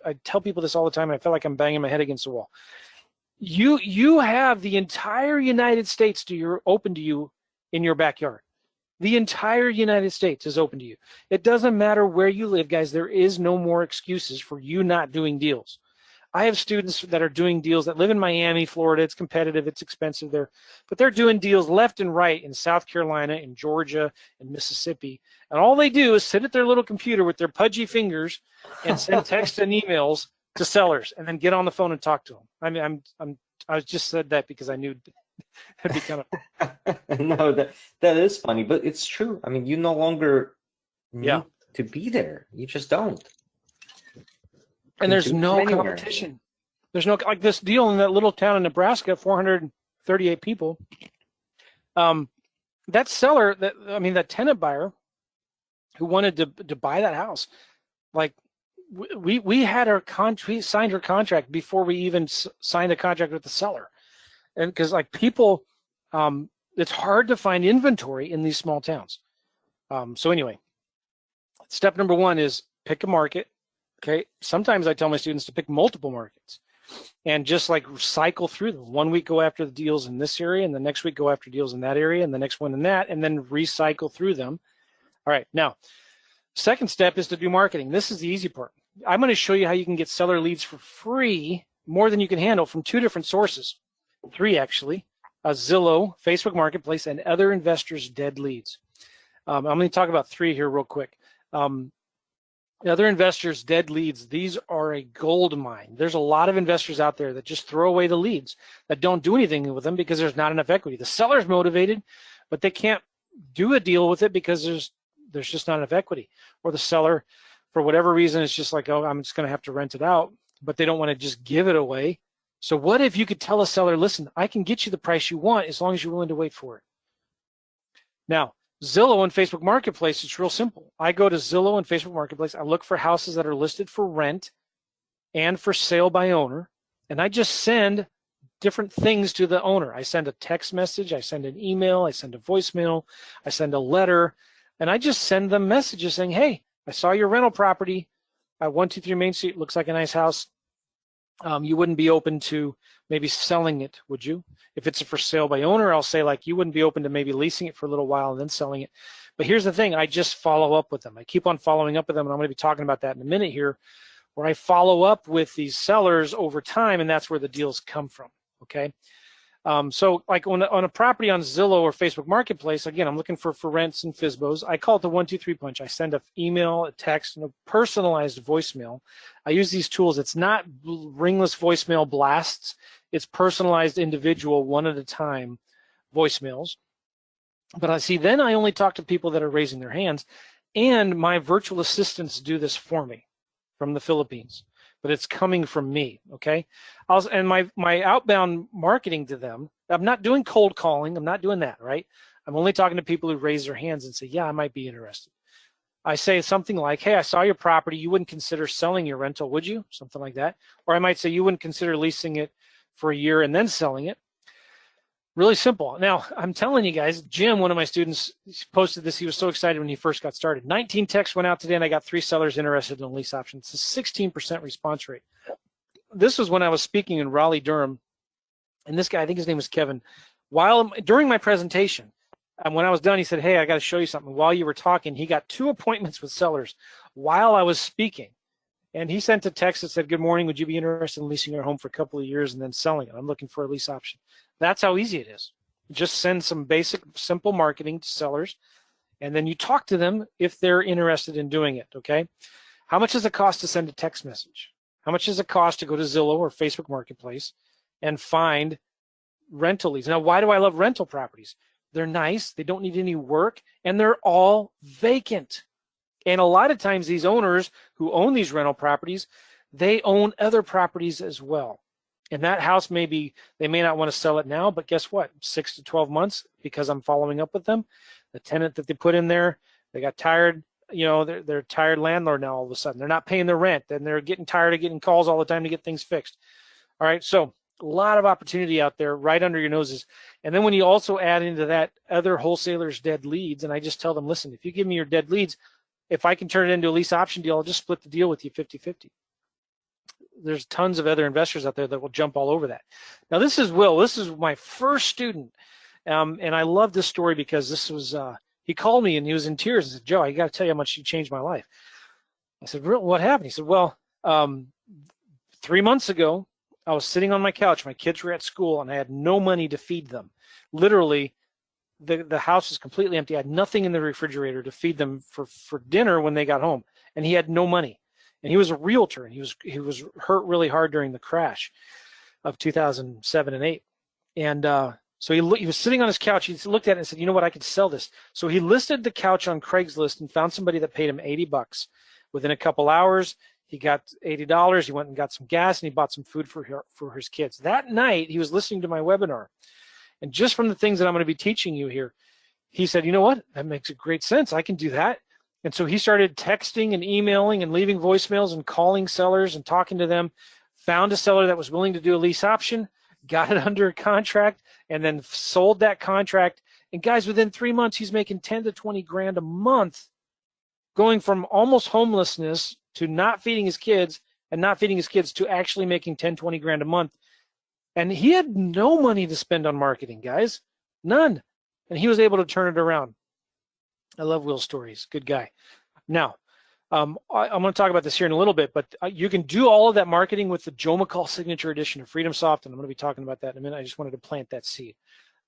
S2: I tell people this all the time, and I feel like I'm banging my head against the wall. You have the entire United States open to you in your backyard. The entire United States is open to you. It doesn't matter where you live, guys. There is no more excuses for you not doing deals. I have students that are doing deals that live in Miami, Florida. It's competitive, it's expensive there, but they're doing deals left and right in South Carolina, in Georgia, in Mississippi. And all they do is sit at their little computer with their pudgy fingers and send texts and emails to sellers, and then get on the phone and talk to them. I just said that because I knew it'd be kind of.
S1: No, that is funny, but it's true. I mean, you no longer need to be there. You just don't.
S2: And there's no competition. There's no, like this deal in that little town in Nebraska, 438 people. That seller, that tenant buyer who wanted to buy that house, like we had we signed her contract before we even signed a contract with the seller. And because like people, it's hard to find inventory in these small towns. So anyway, step number one is pick a market. Okay, sometimes I tell my students to pick multiple markets and just like cycle through them. 1 week go after the deals in this area, and the next week go after deals in that area, and the next one in that, and then recycle through them. All right, now, second step is to do marketing. This is the easy part. I'm going to show you how you can get seller leads for free, more than you can handle, from 2 different sources. 3 actually, Zillow, Facebook Marketplace, and other investors' dead leads. I'm going to talk about 3 here real quick. Other investors' dead leads, these are a gold mine. There's a lot of investors out there that just throw away the leads, that don't do anything with them because there's not enough equity. The seller's motivated, but they can't do a deal with it because there's just not enough equity. Or the seller, for whatever reason, is just like, oh, I'm just going to have to rent it out, but they don't want to just give it away. So what if you could tell a seller, listen, I can get you the price you want as long as you're willing to wait for it. Now, Zillow and Facebook Marketplace, it's real simple. I go to Zillow and Facebook Marketplace. I look for houses that are listed for rent and for sale by owner, and I just send different things to the owner. I send a text message, I send an email, I send a voicemail, I send a letter, and I just send them messages saying, hey, I saw your rental property at 123 Main Street. Looks like a nice house. You wouldn't be open to maybe selling it, would you? If it's for sale by owner, I'll say like you wouldn't be open to maybe leasing it for a little while and then selling it. But here's the thing, I just follow up with them. I keep on following up with them, and I'm going to be talking about that in a minute here, where I follow up with these sellers over time, and that's where the deals come from, okay? So like on a property on Zillow or Facebook Marketplace, again, I'm looking for rents and FSBOs. I call it the 1-2-3 punch. I send an email, a text, and a personalized voicemail. I use these tools. It's not ringless voicemail blasts. It's personalized individual, one at a time voicemails. But then I only talk to people that are raising their hands, and my virtual assistants do this for me from the Philippines. But it's coming from me, okay? And my outbound marketing to them, I'm not doing cold calling. I'm not doing that, right? I'm only talking to people who raise their hands and say, yeah, I might be interested. I say something like, hey, I saw your property. You wouldn't consider selling your rental, would you? Something like that. Or I might say, you wouldn't consider leasing it for a year and then selling it. Really simple. Now, I'm telling you guys, Jim, one of my students, posted this. He was so excited when he first got started. 19 texts went out today, and I got 3 sellers interested in a lease option. It's a 16% response rate. This was when I was speaking in Raleigh, Durham, and this guy, I think his name was Kevin, during my presentation, And when I was done, he said, hey, I got to show you something. While you were talking, he got 2 appointments with sellers while I was speaking. And he sent a text that said, good morning, would you be interested in leasing your home for a couple of years and then selling it? I'm looking for a lease option. That's how easy it is. Just send some basic, simple marketing to sellers, and then you talk to them if they're interested in doing it, okay? How much does it cost to send a text message? How much does it cost to go to Zillow or Facebook Marketplace and find rental leads? Now, why do I love rental properties? They're nice, they don't need any work, and they're all vacant. And a lot of times these owners who own these rental properties, they own other properties as well. And that house they may not want to sell it now, but guess what? 6 to 12 months, because I'm following up with them, the tenant that they put in there, they got tired, they're a tired landlord now all of a sudden. They're not paying their rent, and they're getting tired of getting calls all the time to get things fixed. All right, so a lot of opportunity out there right under your noses. And then when you also add into that other wholesalers' dead leads, and I just tell them, listen, if you give me your dead leads, if I can turn it into a lease option deal, I'll just split the deal with you 50-50. There's tons of other investors out there that will jump all over that. Now, this is Will. This is my first student. And I love this story because this was, he called me and he was in tears and said, Joe, I got to tell you how much you changed my life. I said, what happened? He said, well, 3 months ago, I was sitting on my couch. My kids were at school and I had no money to feed them. Literally, the house was completely empty. I had nothing in the refrigerator to feed them for dinner when they got home. And he had no money. And he was a realtor, and he was hurt really hard during the crash of 2007 and 8. And so he was sitting on his couch. He looked at it and said, you know what, I could sell this. So he listed the couch on Craigslist and found somebody that paid him $80. Within a couple hours, he got $80. He went and got some gas, and he bought some food for his kids. That night, he was listening to my webinar. And just from the things that I'm going to be teaching you here, he said, you know what, that makes great sense. I can do that. And so he started texting and emailing and leaving voicemails and calling sellers and talking to them, found a seller that was willing to do a lease option, got it under contract, and then sold that contract. And guys, within 3 months, he's making 10 to 20 grand a month, going from almost homelessness to not feeding his kids, and not feeding his kids to actually making 10, 20 grand a month. And he had no money to spend on marketing, guys, none. And he was able to turn it around. I love Will's stories. Good guy. Now, I'm going to talk about this here in a little bit, but you can do all of that marketing with the Joe Mccall Signature Edition of Freedom Soft, and I'm going to be talking about that in a minute. I just wanted to plant that seed.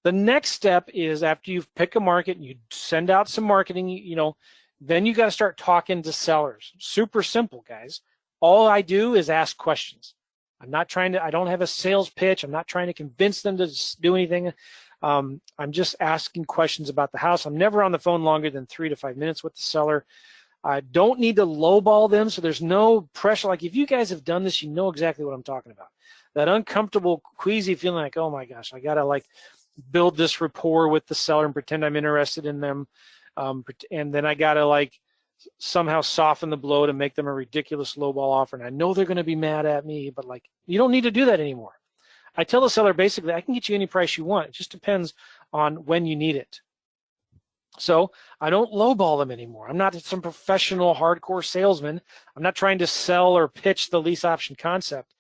S2: The next step is after you've picked a market and you send out some marketing, then you got to start talking to sellers. Super simple, guys. All I do is ask questions. I don't have a sales pitch. I'm not trying to convince them to do anything. I'm just asking questions about the house. I'm never on the phone longer than 3 to 5 minutes with the seller. I don't need to lowball them, so there's no pressure. Like if you guys have done this, you know exactly what I'm talking about. That uncomfortable, queasy feeling like, oh my gosh, I gotta build this rapport with the seller and pretend I'm interested in them, and then I gotta somehow soften the blow to make them a ridiculous lowball offer. And I know they're gonna be mad at me, but you don't need to do that anymore. I tell the seller basically, I can get you any price you want. It just depends on when you need it. So I don't lowball them anymore. I'm not some professional hardcore salesman. I'm not trying to sell or pitch the lease option concept.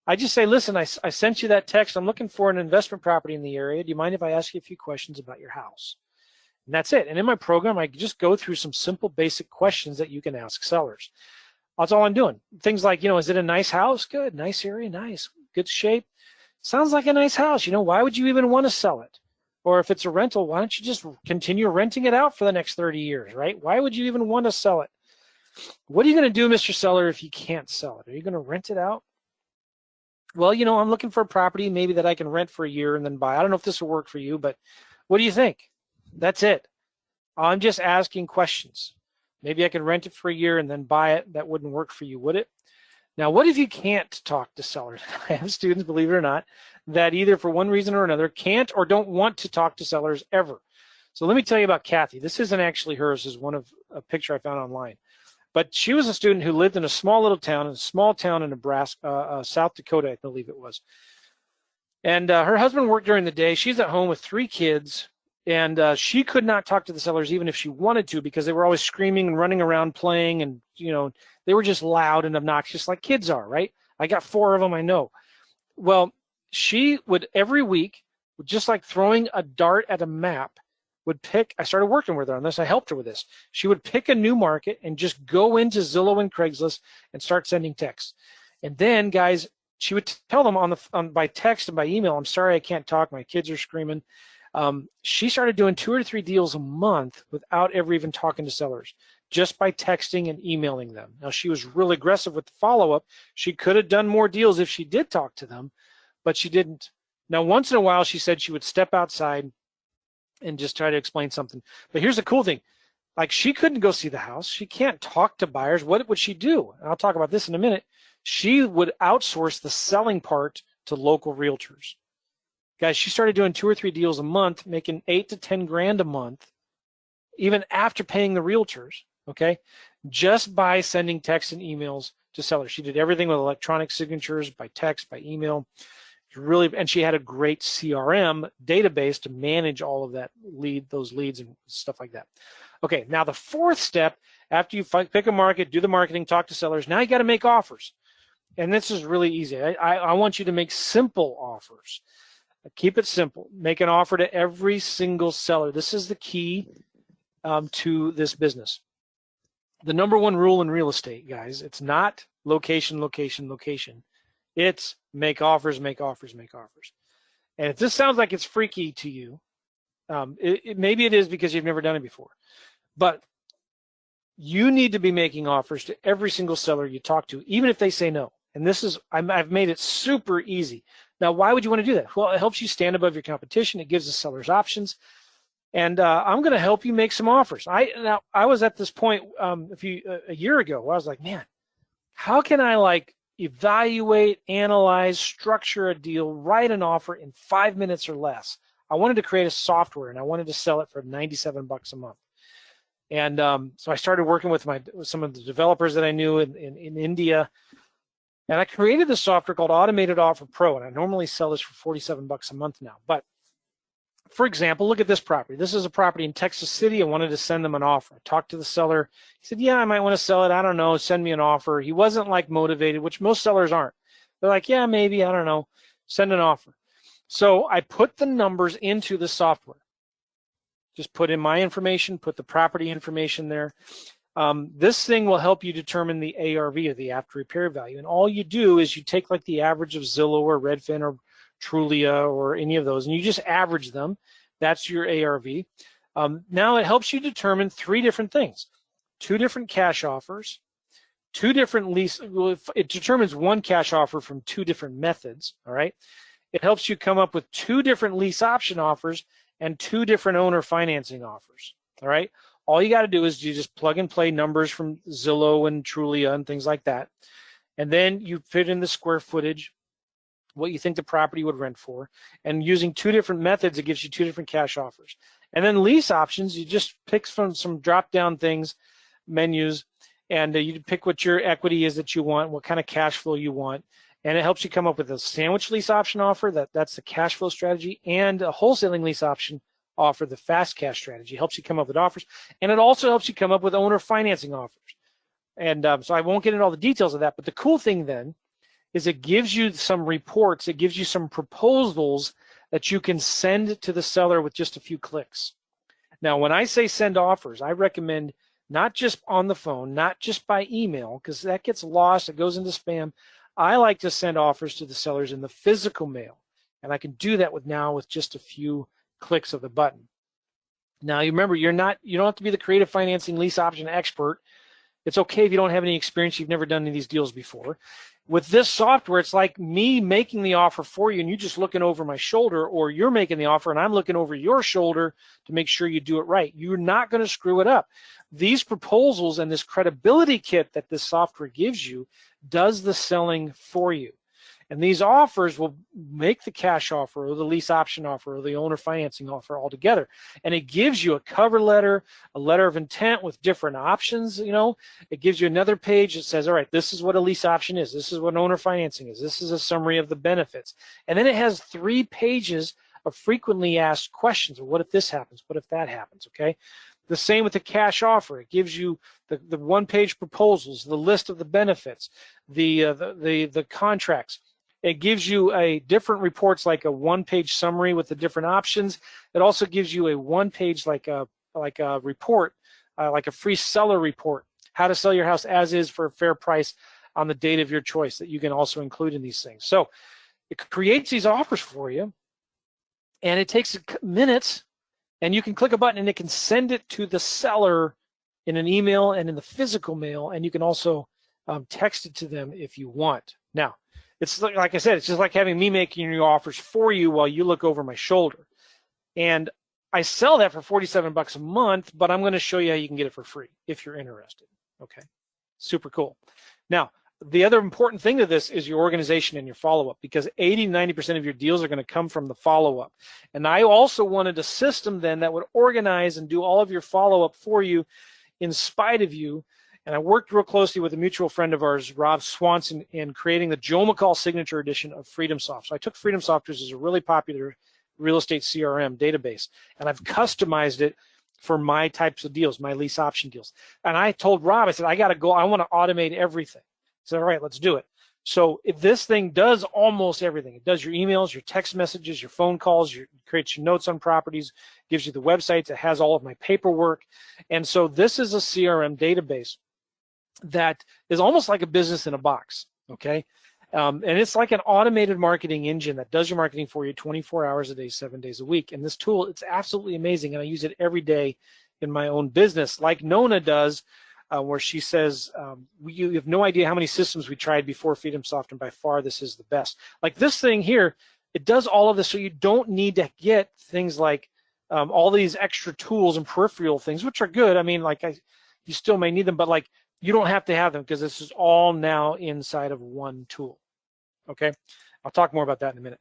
S2: I just say, listen, I sent you that text. I'm looking for an investment property in the area. Do you mind if I ask you a few questions about your house? And that's it. And in my program, I just go through some simple basic questions that you can ask sellers. That's all I'm doing. Things like, is it a nice house? Good. Nice area. Nice. Good shape. Sounds like a nice house. Why would you even want to sell it? Or if it's a rental, why don't you just continue renting it out for the next 30 years, right? Why would you even want to sell it? What are you going to do, Mr. Seller, if you can't sell it? Are you going to rent it out? Well, I'm looking for a property maybe that I can rent for a year and then buy. I don't know if this will work for you, but what do you think? That's it. I'm just asking questions. Maybe I can rent it for a year and then buy it. That wouldn't work for you, would it? Now, what if you can't talk to sellers? I have students, believe it or not, that either for one reason or another can't or don't want to talk to sellers ever. So let me tell you about Kathy. This isn't actually hers. This is a picture I found online. But she was a student who lived in a small town in Nebraska, South Dakota, I believe it was. And her husband worked during the day. She's at home with 3 kids, and she could not talk to the sellers even if she wanted to, because they were always screaming and running around playing, and they were just loud and obnoxious like kids are, right? I got 4 of them, I know. Well, she would every week, just like throwing a dart at a map, I started working with her on this. I helped her with this. She would pick a new market and just go into Zillow and Craigslist and start sending texts. And then, guys, she would tell them by text and by email, I'm sorry, I can't talk. My kids are screaming. She started doing 2 or 3 deals a month without ever even talking to sellers, just by texting and emailing them. Now, she was really aggressive with the follow-up. She could have done more deals if she did talk to them, but she didn't. Now, once in a while, she said she would step outside and just try to explain something. But here's the cool thing. Like, she couldn't go see the house. She can't talk to buyers. What would she do? And I'll talk about this in a minute. She would outsource the selling part to local realtors. Guys, she started doing 2 or 3 deals a month, making 8 to 10 grand a month, even after paying the realtors, okay? Just by sending texts and emails to sellers. She did everything with electronic signatures, by text, by email. And she had a great CRM database to manage all of those leads and stuff like that. Okay, now the 4th step, after you pick a market, do the marketing, talk to sellers, now you got to make offers. And this is really easy. I want you to make simple offers. Keep it simple. Make an offer to every single seller. This is the key to this business. The number 1 rule in real estate, guys, it's not location, location, location. It's make offers, make offers, make offers. And if this sounds like it's freaky to you, maybe it is because you've never done it before. But you need to be making offers to every single seller you talk to, even if they say no. And this is, I've made it super easy. Now, why would you want to do that? Well, it helps you stand above your competition. It gives the sellers options. And I'm going to help you make some offers. I was at this point a year ago where I was like, man, how can I evaluate, analyze, structure a deal, write an offer in 5 minutes or less? I wanted to create a software and I wanted to sell it for $97 a month. And so I started working with some of the developers that I knew in India. And I created this software called Automated Offer Pro. And I normally sell this for $47 a month now. But for example, look at this property. This is a property in Texas City. I wanted to send them an offer. I talked to the seller. He said, yeah, I might want to sell it. I don't know. Send me an offer. He wasn't motivated, which most sellers aren't. They're like, yeah, maybe, I don't know. Send an offer. So I put the numbers into the software. Just put in my information, put the property information there. This thing will help you determine the ARV, or the after repair value. And all you do is you take the average of Zillow or Redfin or Trulia or any of those, and you just average them. That's your ARV. Now it helps you determine 3 different things: 2 different cash offers, 2 different lease. Well, it determines 1 cash offer from 2 different methods. All right. It helps you come up with 2 different lease option offers and 2 different owner financing offers. All right. All you got to do is you just plug and play numbers from Zillow and Trulia and things like that, and then you fit in the square footage, what you think the property would rent for, and using 2 different methods, it gives you 2 different cash offers. And then lease options, you just pick from some drop-down things, menus, and you pick what your equity is that you want, what kind of cash flow you want, and it helps you come up with a sandwich lease option offer, that's the cash flow strategy, and a wholesaling lease option offer, the fast cash strategy. It helps you come up with offers, and it also helps you come up with owner financing offers. And so I won't get into all the details of that, but the cool thing then is it gives you some reports, it gives you some proposals that you can send to the seller with just a few clicks. Now, when I say send offers, I recommend not just on the phone, not just by email, because that gets lost, it goes into spam. I like to send offers to the sellers in the physical mail, and I can do that with just a few clicks of the button. Now, you remember, you don't have to be the creative financing lease option expert. It's okay if you don't have any experience, you've never done any of these deals before. With this software, it's like me making the offer for you and you just looking over my shoulder, or you're making the offer and I'm looking over your shoulder to make sure you do it right. You're not going to screw it up. These proposals and this credibility kit that this software gives you does the selling for you. And these offers will make the cash offer or the lease option offer or the owner financing offer all together. And it gives you a cover letter, a letter of intent with different options. It gives you another page that says, all right, this is what a lease option is. This is what owner financing is. This is a summary of the benefits. And then it has 3 pages of frequently asked questions. What if this happens? What if that happens? Okay. The same with the cash offer. It gives you the 1-page proposals, the list of the benefits, the contracts. It gives you a different reports, like a one-page summary with the different options. It also gives you a one-page like a report, like a free seller report, how to sell your house as is for a fair price on the date of your choice that you can also include in these things. So it creates these offers for you, and it takes minutes, and you can click a button and it can send it to the seller in an email and in the physical mail, and you can also text it to them if you want. Now, it's like I said, it's just like having me making your offers for you while you look over my shoulder. And I sell that for $47 a month, but I'm going to show you how you can get it for free if you're interested. Okay, super cool. Now, the other important thing to this is your organization and your follow-up, because 80-90% of your deals are going to come from the follow-up. And I also wanted a system then that would organize and do all of your follow-up for you in spite of you. And I worked real closely with a mutual friend of ours, Rob Swanson, in creating the Joe Mccall Signature Edition of FreedomSoft. So I took FreedomSoft, which is a really popular real estate CRM database, and I've customized it for my types of deals, my lease option deals. And I told Rob, I said, I got to go. I want to automate everything. He said, all right, let's do it. So if this thing does almost everything. It does your emails, your text messages, your phone calls, creates your notes on properties, gives you the websites, it has all of my paperwork. And so this is a CRM database that is almost like a business in a box, okay? And it's like an automated marketing engine that does your marketing for you 24 hours a day, 7 days a week. And this tool, it's absolutely amazing, and I use it every day in my own business, like Nona does, where she says, you have no idea how many systems we tried before FreedomSoft, and by far this is the best. Like this thing here, it does all of this, so you don't need to get things like all these extra tools and peripheral things, which are good. I mean, like you still may need them, but like you don't have to have them, because this is all now inside of one tool. Okay, I'll talk more about that in a minute.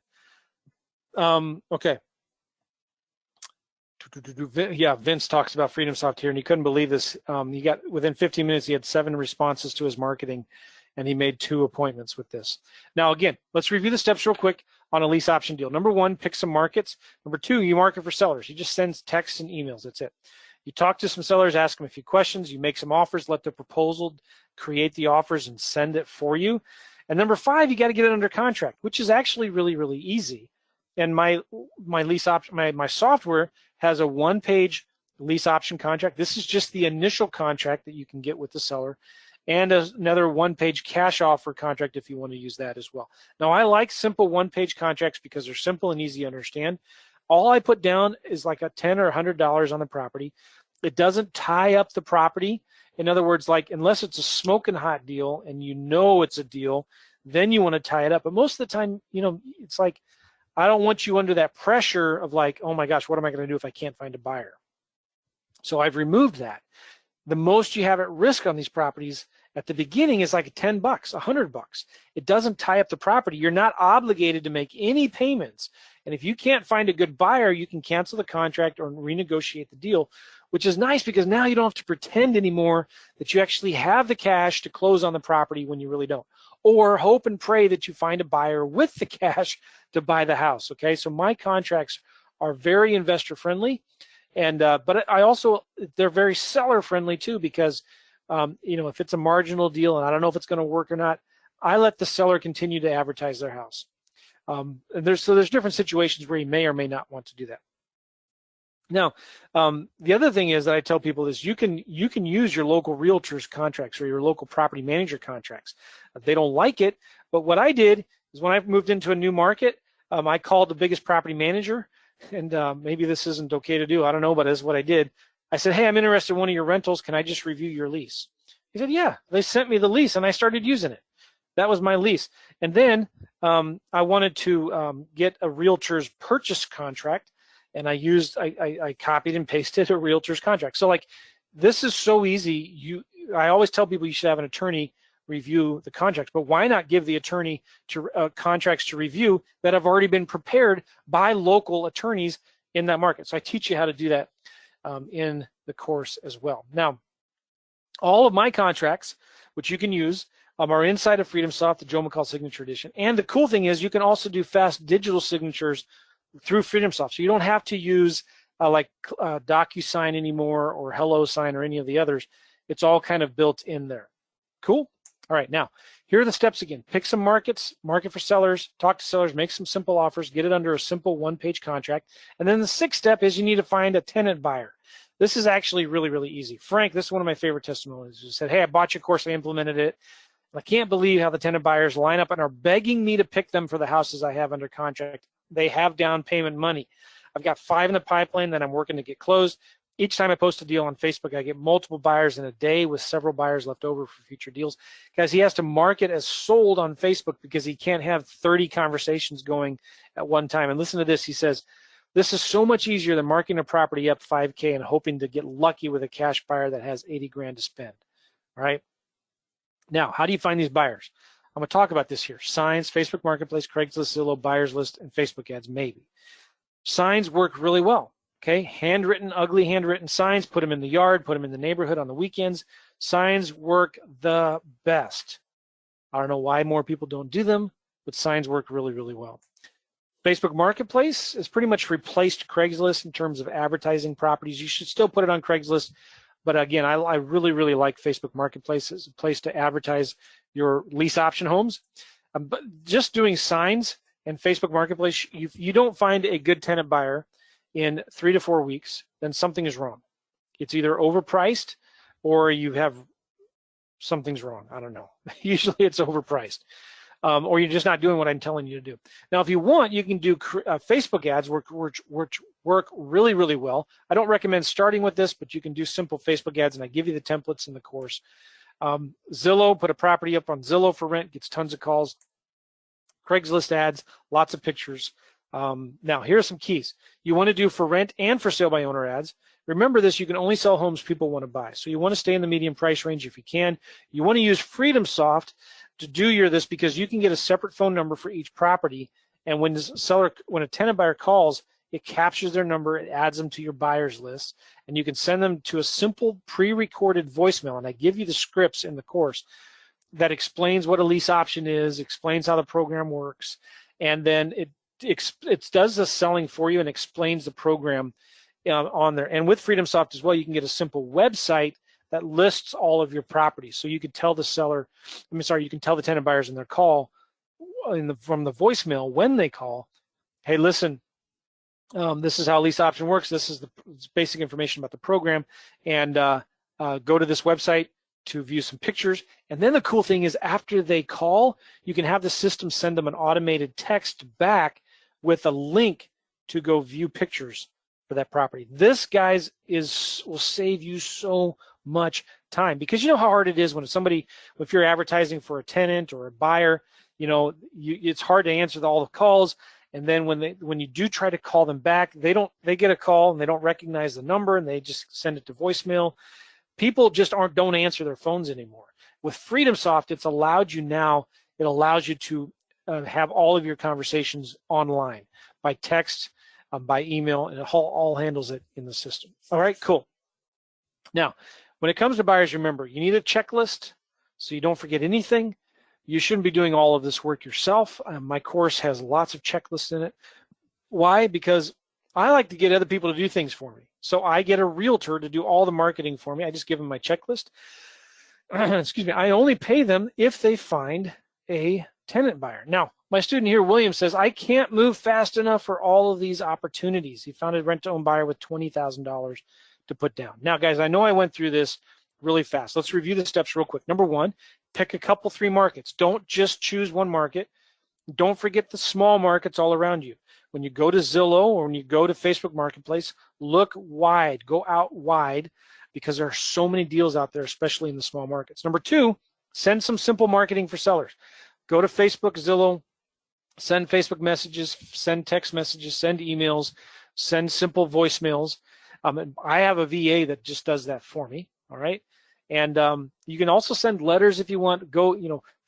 S2: Okay. Yeah, Vince talks about FreedomSoft here, and he couldn't believe this. He got, within 15 minutes, he had 7 responses to his marketing, and he made 2 appointments with this. Now, again, let's review the steps real quick on a lease option deal. Number 1, pick some markets. Number 2, you market for sellers. You just send texts and emails. That's it. You talk to some sellers, ask them a few questions. You make some offers, let the proposal create the offers and send it for you. And number 5, you got to get it under contract, which is actually really, really easy. And my lease option, my software has a 1-page lease option contract. This is just the initial contract that you can get with the seller, and another 1-page cash offer contract if you want to use that as well. Now, I like simple 1-page contracts because they're simple and easy to understand. All I put down is like a $10 or $100 on the property. It doesn't tie up the property. In other words, like unless it's a smoking hot deal and you know it's a deal, then you want to tie it up. But most of the time, you know, it's like, I don't want you under that pressure of like, oh my gosh, what am I going to do if I can't find a buyer? So I've removed that. The most you have at risk on these properties at the beginning is like $10, $100. It doesn't tie up the property. You're not obligated to make any payments. And if you can't find a good buyer, you can cancel the contract or renegotiate the deal, which is nice because now you don't have to pretend anymore that you actually have the cash to close on the property when you really don't. Or hope and pray that you find a buyer with the cash to buy the house, okay? So my contracts are very investor friendly, and but I also, they're very seller friendly too, because you know, if it's a marginal deal and I don't know if it's gonna work or not, I let the seller continue to advertise their house. And there's different situations where you may or may not want to do that. Now, the other thing is that I tell people is you can use your local realtor's contracts or your local property manager contracts. They don't like it, but what I did is when I moved into a new market, I called the biggest property manager, and maybe this isn't okay to do, I don't know, but that's what I did. I said, hey, I'm interested in one of your rentals. Can I just review your lease? He said, yeah. They sent me the lease, and I started using it. That was my lease. And then I wanted to get a realtor's purchase contract, and I copied and pasted a realtor's contract. So like, this is so easy. I always tell people you should have an attorney review the contracts, but why not give the attorney to contracts to review that have already been prepared by local attorneys in that market? So I teach you how to do that in the course as well. Now, all of my contracts, which you can use, are inside of FreedomSoft, the Joe Mccall Signature Edition. And the cool thing is you can also do fast digital signatures through FreedomSoft. So you don't have to use like DocuSign anymore or HelloSign or any of the others. It's all kind of built in there. Cool. All right, now, here are the steps again. Pick some markets, market for sellers, talk to sellers, make some simple offers, get it under a simple one-page contract. And then the 6th step is you need to find a tenant buyer. This is actually really, really easy. Frank, this is one of my favorite testimonies. He said, hey, I bought your course, I implemented it. I can't believe how the tenant buyers line up and are begging me to pick them for the houses I have under contract. They have down payment money. I've got 5 in the pipeline that I'm working to get closed. Each time I post a deal on Facebook, I get multiple buyers in a day with several buyers left over for future deals. Guys, he has to mark it as sold on Facebook because he can't have 30 conversations going at one time. And listen to this. He says, this is so much easier than marking a property up $5K and hoping to get lucky with a cash buyer that has 80 grand to spend. All right. Now, how do you find these buyers? I'm going to talk about this here. Signs, Facebook Marketplace, Craigslist, Zillow, buyers list, and Facebook ads, maybe. Signs work really well. Okay, handwritten, ugly handwritten signs, put them in the yard, put them in the neighborhood on the weekends. Signs work the best. I don't know why more people don't do them, but signs work really, really well. Facebook Marketplace has pretty much replaced Craigslist in terms of advertising properties. You should still put it on Craigslist, but again, I really, really like Facebook Marketplace as a place to advertise your lease option homes. But just doing signs and Facebook Marketplace, you don't find a good tenant buyer in 3 to 4 weeks, then something is wrong. It's either overpriced or you have something's wrong. I don't know. Usually it's overpriced, or you're just not doing what I'm telling you to do. Now, if you want, you can do Facebook ads, which work really, really well. I don't recommend starting with this, but you can do simple Facebook ads, and I give you the templates in the course. Zillow, put a property up on Zillow for rent, gets tons of calls. Craigslist ads, lots of pictures. Now, here are some keys. You want to do for rent and for sale by owner ads. Remember this, you can only sell homes people want to buy. So you want to stay in the medium price range if you can. You want to use FreedomSoft to do this because you can get a separate phone number for each property. And when a tenant buyer calls, it captures their number, it adds them to your buyers list, and you can send them to a simple pre-recorded voicemail. And I give you the scripts in the course that explains what a lease option is, explains how the program works, and then it does the selling for you and explains the program on there. And with FreedomSoft as well, you can get a simple website that lists all of your properties. So you could tell the you can tell the tenant buyers in their call, from the voicemail when they call, hey, listen, this is how lease option works. This is the basic information about the program, and go to this website to view some pictures. And then the cool thing is after they call, you can have the system send them an automated text back with a link to go view pictures for that property. This, guys, will save you so much time, because you know how hard it is when if you're advertising for a tenant or a buyer, it's hard to answer all the calls. And then when you do try to call them back, they get a call and they don't recognize the number and they just send it to voicemail. People just don't answer their phones anymore. With FreedomSoft, it allows you to have all of your conversations online by text, by email, and it all handles it in the system. All right, cool. Now, when it comes to buyers, remember, you need a checklist so you don't forget anything. You shouldn't be doing all of this work yourself. My course has lots of checklists in it. Why? Because I like to get other people to do things for me. So I get a realtor to do all the marketing for me. I just give them my checklist. Excuse me. I only pay them if they find a tenant buyer. Now, my student here, William, says, I can't move fast enough for all of these opportunities. He found a rent-to-own buyer with $20,000 to put down. Now, guys, I know I went through this really fast. Let's review the steps real quick. Number one, pick a couple, 3 markets. Don't just choose one market. Don't forget the small markets all around you. When you go to Zillow or when you go to Facebook Marketplace, look wide, go out wide, because there are so many deals out there, especially in the small markets. Number 2, send some simple marketing for sellers. Go to Facebook, Zillow, send Facebook messages, send text messages, send emails, send simple voicemails. I have a VA that just does that for me, all right? And you can also send letters if you want.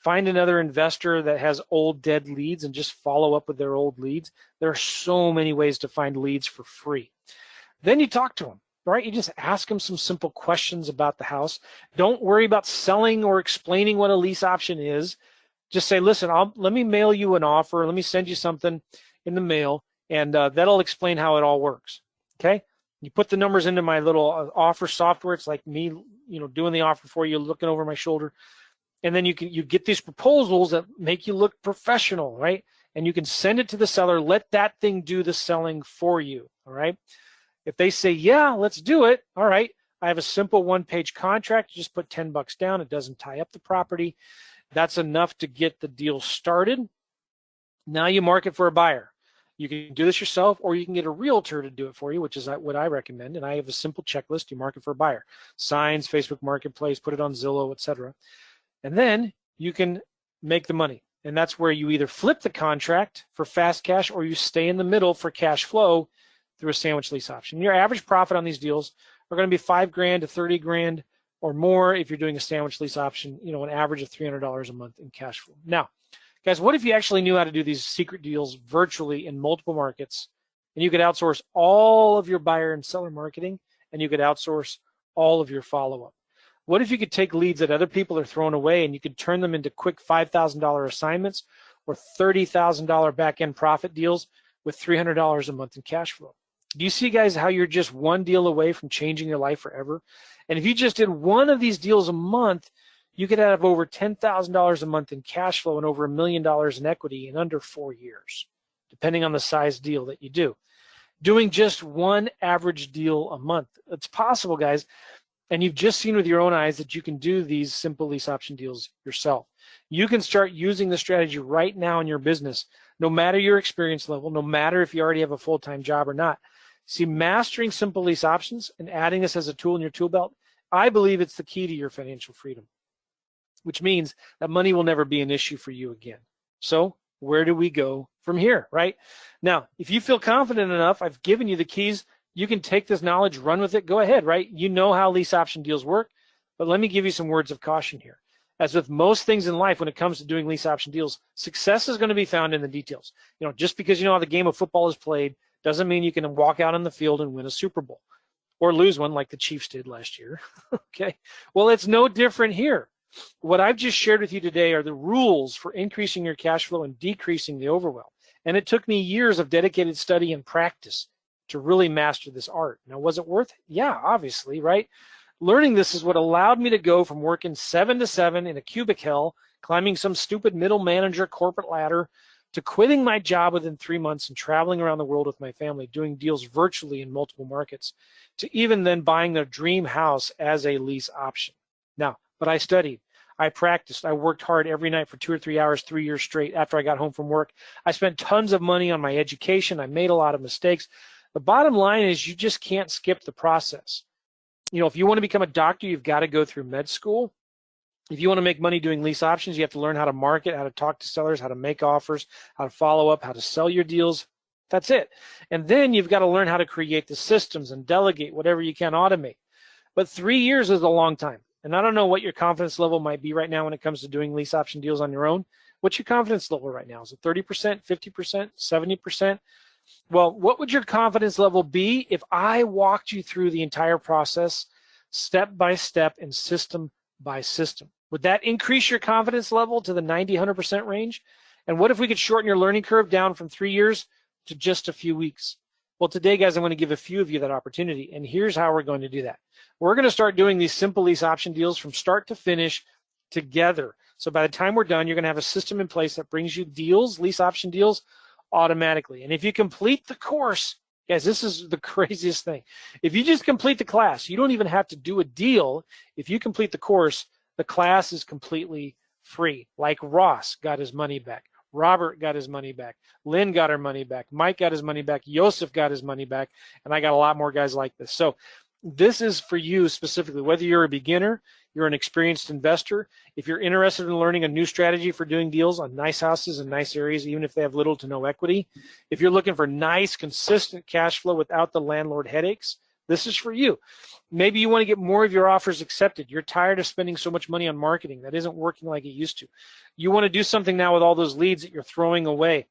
S2: Find another investor that has old dead leads and just follow up with their old leads. There are so many ways to find leads for free. Then you talk to them, right? You just ask them some simple questions about the house. Don't worry about selling or explaining what a lease option is. Just say, listen, let me mail you an offer. Let me send you something in the mail, and that'll explain how it all works, okay? You put the numbers into my little offer software. It's like me, doing the offer for you, looking over my shoulder. And then you get these proposals that make you look professional, right? And you can send it to the seller, let that thing do the selling for you, all right? If they say, yeah, let's do it, all right, I have a simple one-page contract, you just put $10 down, it doesn't tie up the property. That's enough to get the deal started. Now you market for a buyer. You can do this yourself, or you can get a realtor to do it for you, which is what I recommend. And I have a simple checklist. You market for a buyer. Signs, Facebook Marketplace, put it on Zillow, etc. And then you can make the money. And that's where you either flip the contract for fast cash or you stay in the middle for cash flow through a sandwich lease option. Your average profit on these deals are going to be $5,000 to $30,000 or more if you're doing a sandwich lease option, an average of $300 a month in cash flow. Now, guys, what if you actually knew how to do these secret deals virtually in multiple markets, and you could outsource all of your buyer and seller marketing, and you could outsource all of your follow-up? What if you could take leads that other people are throwing away and you could turn them into quick $5,000 assignments or $30,000 back-end profit deals with $300 a month in cash flow? Do you see, guys, how you're just one deal away from changing your life forever? And if you just did one of these deals a month, you could have over $10,000 a month in cash flow and over $1 million in equity in under 4 years, depending on the size deal that you do. Doing just one average deal a month. It's possible, guys. And you've just seen with your own eyes that you can do these simple lease option deals yourself. You can start using the strategy right now in your business, no matter your experience level, no matter if you already have a full-time job or not. See, mastering simple lease options and adding this as a tool in your tool belt, I believe it's the key to your financial freedom, which means that money will never be an issue for you again. So where do we go from here, right? Now, if you feel confident enough, I've given you the keys. You can take this knowledge, run with it, go ahead, right? You know how lease option deals work, but let me give you some words of caution here. As with most things in life, when it comes to doing lease option deals, success is going to be found in the details. Just because you know how the game of football is played doesn't mean you can walk out on the field and win a Super Bowl or lose one like the Chiefs did last year. Okay, well, it's no different here. What I've just shared with you today are the rules for increasing your cash flow and decreasing the overwhelm. And it took me years of dedicated study and practice to really master this art. Now, was it worth it? Yeah, obviously, right? Learning this is what allowed me to go from working 7 to 7 in a cubicle, climbing some stupid middle manager corporate ladder, to quitting my job within 3 months and traveling around the world with my family, doing deals virtually in multiple markets, to even then buying their dream house as a lease option. Now, but I studied, I practiced, I worked hard every night for 2 or 3 hours, 3 years straight after I got home from work. I spent tons of money on my education. I made a lot of mistakes. The bottom line is you just can't skip the process. If you want to become a doctor, you've got to go through med school. If you want to make money doing lease options, you have to learn how to market, how to talk to sellers, how to make offers, how to follow up, how to sell your deals. That's it. And then you've got to learn how to create the systems and delegate whatever you can automate. But 3 years is a long time. And I don't know what your confidence level might be right now when it comes to doing lease option deals on your own. What's your confidence level right now? Is it 30%, 50%, 70%? Well, what would your confidence level be if I walked you through the entire process step by step and system by system? Would that increase your confidence level to the 90, 100% range? And what if we could shorten your learning curve down from 3 years to just a few weeks? Well, today, guys, I'm going to give a few of you that opportunity, and here's how we're going to do that. We're going to start doing these simple lease option deals from start to finish together. So by the time we're done, you're going to have a system in place that brings you deals, lease option deals, automatically. And if you complete the course, guys, this is the craziest thing. If you just complete the class, you don't even have to do a deal. If you complete the course, the class is completely free. Like Ross got his money back. Robert got his money back. Lynn got her money back. Mike got his money back. Joseph got his money back. And I got a lot more guys like this. So this is for you specifically, whether you're a beginner, you're an experienced investor, if you're interested in learning a new strategy for doing deals on nice houses in nice areas, even if they have little to no equity, if you're looking for nice, consistent cash flow without the landlord headaches, this is for you. Maybe you want to get more of your offers accepted. You're tired of spending so much money on marketing that isn't working like it used to. You want to do something now with all those leads that you're throwing away.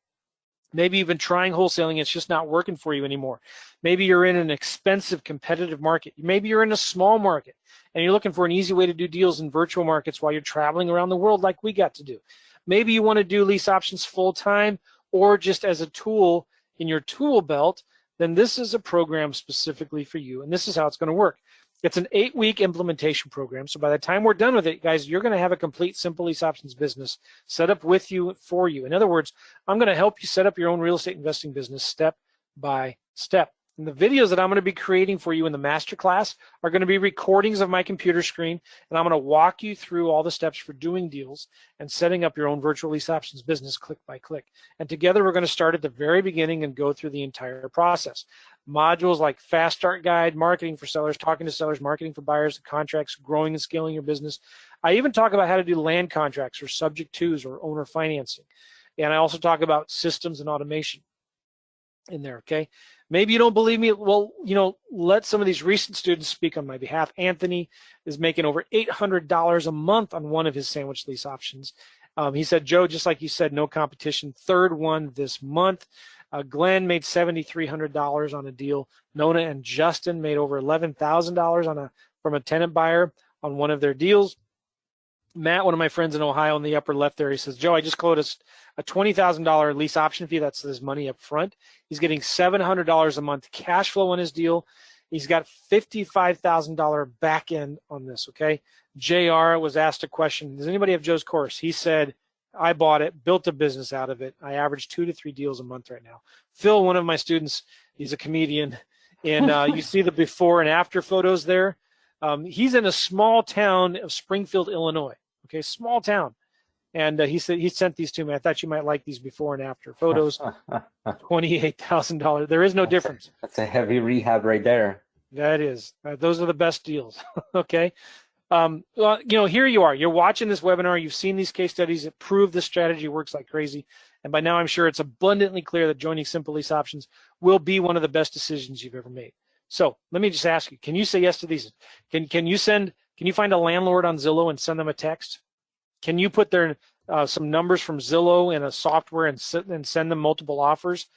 S2: Maybe you've been trying wholesaling, it's just not working for you anymore. Maybe you're in an expensive competitive market. Maybe you're in a small market and you're looking for an easy way to do deals in virtual markets while you're traveling around the world like we got to do. Maybe you want to do lease options full time or just as a tool in your tool belt. Then this is a program specifically for you, and this is how it's going to work. It's an 8-week implementation program. So by the time we're done with it, guys, you're going to have a complete Simple Lease Options business set up with you, for you. In other words, I'm going to help you set up your own real estate investing business step by step. And the videos that I'm going to be creating for you in the masterclass are going to be recordings of my computer screen, and I'm going to walk you through all the steps for doing deals and setting up your own virtual lease options business click by click. And together we're going to start at the very beginning and go through the entire process. Modules like Fast Start Guide, marketing for sellers, talking to sellers, marketing for buyers, contracts, growing and scaling your business. I even talk about how to do land contracts or subject twos or owner financing. And I also talk about systems and automation in there, okay? Maybe you don't believe me. Well, let some of these recent students speak on my behalf. Anthony is making over $800 a month on one of his sandwich lease options. He said, Joe, just like you said, no competition. Third one this month. Glenn made $7,300 on a deal. Nona and Justin made over $11,000 from a tenant buyer on one of their deals. Matt, one of my friends in Ohio in the upper left there, he says, Joe, I just closed a $20,000 lease option fee. That's his money up front. He's getting $700 a month cash flow on his deal. He's got $55,000 back end on this, okay? JR was asked a question, does anybody have Joe's course? He said, I bought it, built a business out of it. I average 2 to 3 deals a month right now. Phil, one of my students, he's a comedian, and you see the before and after photos there. He's in a small town of Springfield, Illinois, okay, small town. And he said he sent these to me. I thought you might like these before and after photos. $28,000. There is no difference.
S1: That's a heavy rehab right there.
S2: That is. Those are the best deals. Okay. Well, here you are. You're watching this webinar. You've seen these case studies that prove this strategy works like crazy. And by now, I'm sure it's abundantly clear that joining Simple Lease Options will be one of the best decisions you've ever made. So let me just ask you: can you say yes to these? Can you find a landlord on Zillow and send them a text? Can you put their some numbers from Zillow in a software and send them multiple offers?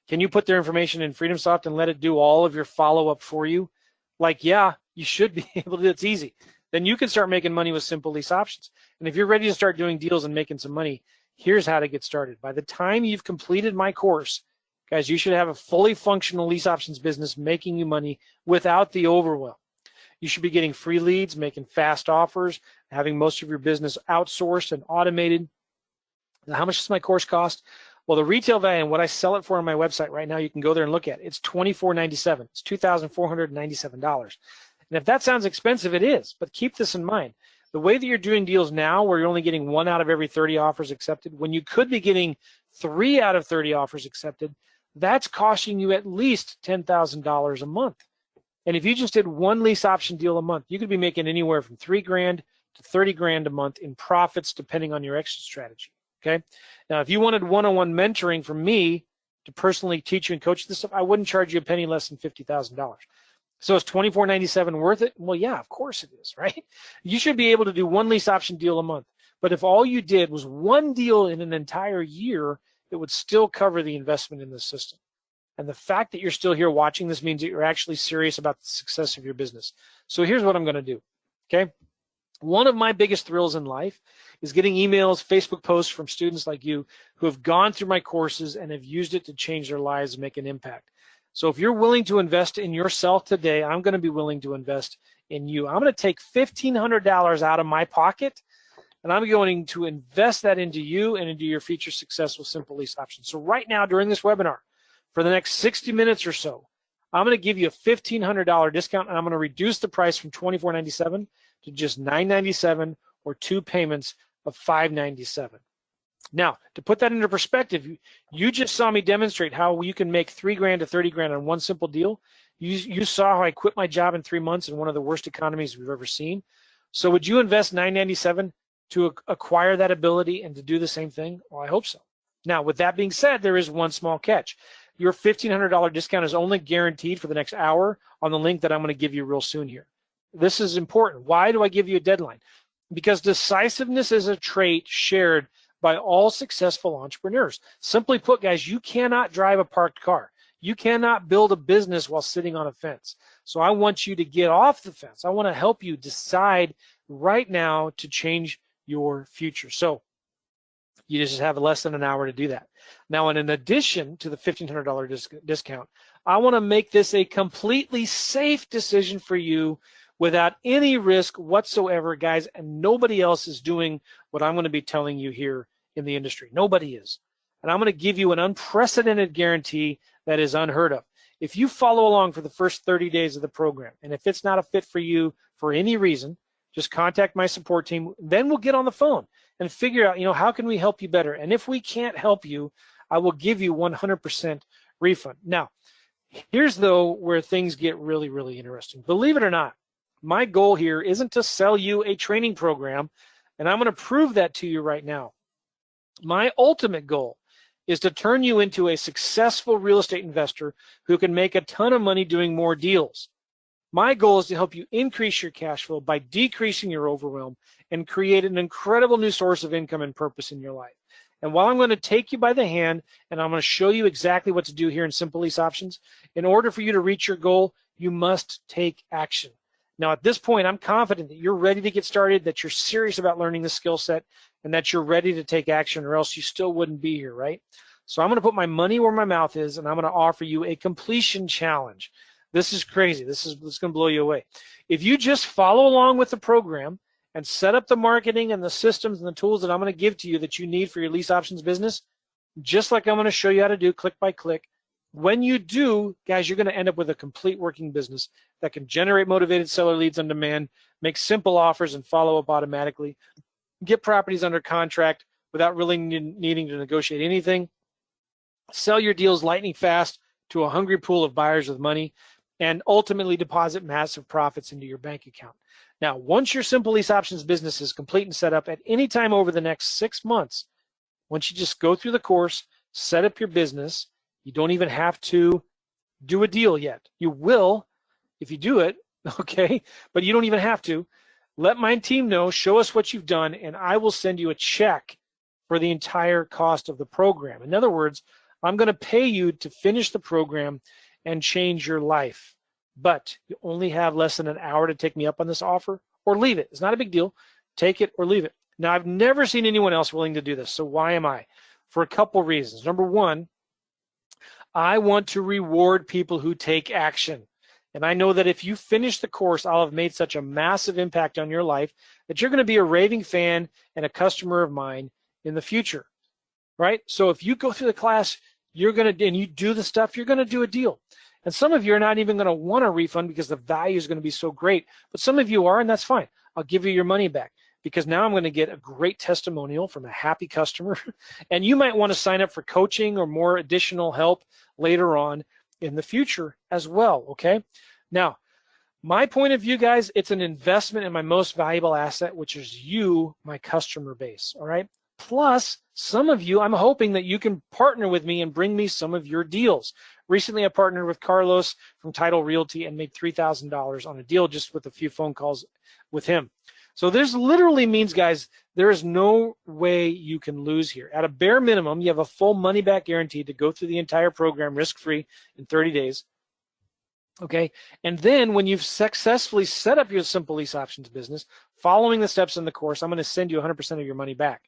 S2: Can you put their information in FreedomSoft and let it do all of your follow-up for you? Like, yeah, you should be able to. It's easy. Then you can start making money with Simple Lease Options. And if you're ready to start doing deals and making some money, here's how to get started. By the time you've completed my course, guys, you should have a fully functional lease options business making you money without the overwhelm. You should be getting free leads, making fast offers, having most of your business outsourced and automated. Now, how much does my course cost? Well, the retail value and what I sell it for on my website right now, you can go there and look at it. It's $24.97. It's $2,497. And if that sounds expensive, it is. But keep this in mind. The way that you're doing deals now, where you're only getting 1 out of every 30 offers accepted, when you could be getting 3 out of 30 offers accepted, that's costing you at least $10,000 a month. And if you just did 1 lease option deal a month, you could be making anywhere from $3,000 to $30,000 a month in profits, depending on your exit strategy. Okay. Now, if you wanted one-on-one mentoring from me to personally teach you and coach this stuff, I wouldn't charge you a penny less than $50,000. So is $24.97 worth it? Well, yeah, of course it is, right? You should be able to do 1 lease option deal a month. But if all you did was 1 deal in an entire year, it would still cover the investment in the system. And the fact that you're still here watching this means that you're actually serious about the success of your business. So here's what I'm going to do, okay? One of my biggest thrills in life is getting emails, Facebook posts from students like you who have gone through my courses and have used it to change their lives and make an impact. So if you're willing to invest in yourself today, I'm going to be willing to invest in you. I'm going to take $1,500 out of my pocket, and I'm going to invest that into you and into your future success with Simple Lease Options. So right now during this webinar, for the next 60 minutes or so, I'm going to give you a $1,500 discount, and I'm going to reduce the price from $24.97 to just $9.97 or 2 payments of $5.97. Now, to put that into perspective, you just saw me demonstrate how you can make $3,000 to $30,000 on 1 simple deal. You saw how I quit my job in 3 months in one of the worst economies we've ever seen. So would you invest $9.97 to acquire that ability and to do the same thing? Well, I hope so. Now, with that being said, there is one small catch. Your $1,500 discount is only guaranteed for the next hour on the link that I'm going to give you real soon here. This is important. Why do I give you a deadline? Because decisiveness is a trait shared by all successful entrepreneurs. Simply put, guys, you cannot drive a parked car. You cannot build a business while sitting on a fence. So I want you to get off the fence. I want to help you decide right now to change your future. So you just have less than an hour to do that. Now, in addition to the $1,500 discount, I want to make this a completely safe decision for you without any risk whatsoever, guys, and nobody else is doing what I'm going to be telling you here in the industry. Nobody is. And I'm going to give you an unprecedented guarantee that is unheard of. If you follow along for the first 30 days of the program, and if it's not a fit for you for any reason, just contact my support team. Then we'll get on the phone and figure out, how can we help you better? And if we can't help you, I will give you 100% refund. Now, here's though where things get really, really interesting. Believe it or not, my goal here isn't to sell you a training program, and I'm going to prove that to you right now. My ultimate goal is to turn you into a successful real estate investor who can make a ton of money doing more deals. My goal is to help you increase your cash flow by decreasing your overwhelm and create an incredible new source of income and purpose in your life. And while I'm going to take you by the hand and I'm going to show you exactly what to do here in Simple Lease Options, in order for you to reach your goal, you must take action. Now, at this point, I'm confident that you're ready to get started, that you're serious about learning the skill set, and that you're ready to take action, or else you still wouldn't be here, right? So I'm going to put my money where my mouth is, and I'm going to offer you a completion challenge. This is crazy. This is going to blow you away. If you just follow along with the program and set up the marketing and the systems and the tools that I'm going to give to you that you need for your lease options business, just like I'm going to show you how to do click by click, when you do, guys, you're going to end up with a complete working business that can generate motivated seller leads on demand, make simple offers and follow up automatically, get properties under contract without really needing to negotiate anything, sell your deals lightning fast to a hungry pool of buyers with money, and ultimately deposit massive profits into your bank account. Now, once your Simple Lease Options business is complete and set up at any time over the next 6 months, once you just go through the course, set up your business, you don't even have to do a deal yet. You will if you do it, okay? But you don't even have to. Let my team know, show us what you've done, and I will send you a check for the entire cost of the program. In other words, I'm going to pay you to finish the program and change your life. But you only have less than an hour to take me up on this offer or leave it. It's not a big deal. Take it or leave it. Now, I've never seen anyone else willing to do this. So why am I? For a couple reasons. Number one, I want to reward people who take action. And I know that if you finish the course, I'll have made such a massive impact on your life that you're going to be a raving fan and a customer of mine in the future, right? So if you go through the class, and you do the stuff, you're going to do a deal. And some of you are not even going to want a refund because the value is going to be so great. But some of you are, and that's fine. I'll give you your money back because now I'm going to get a great testimonial from a happy customer. And you might want to sign up for coaching or more additional help later on in the future as well, okay? Now, my point of view, guys, it's an investment in my most valuable asset, which is you, my customer base, all right? Plus, some of you, I'm hoping that you can partner with me and bring me some of your deals. Recently, I partnered with Carlos from Title Realty and made $3,000 on a deal just with a few phone calls with him. So this literally means, guys, there is no way you can lose here. At a bare minimum, you have a full money-back guarantee to go through the entire program risk-free in 30 days. Okay, and then when you've successfully set up your Simple Lease Options business, following the steps in the course, I'm going to send you 100% of your money back.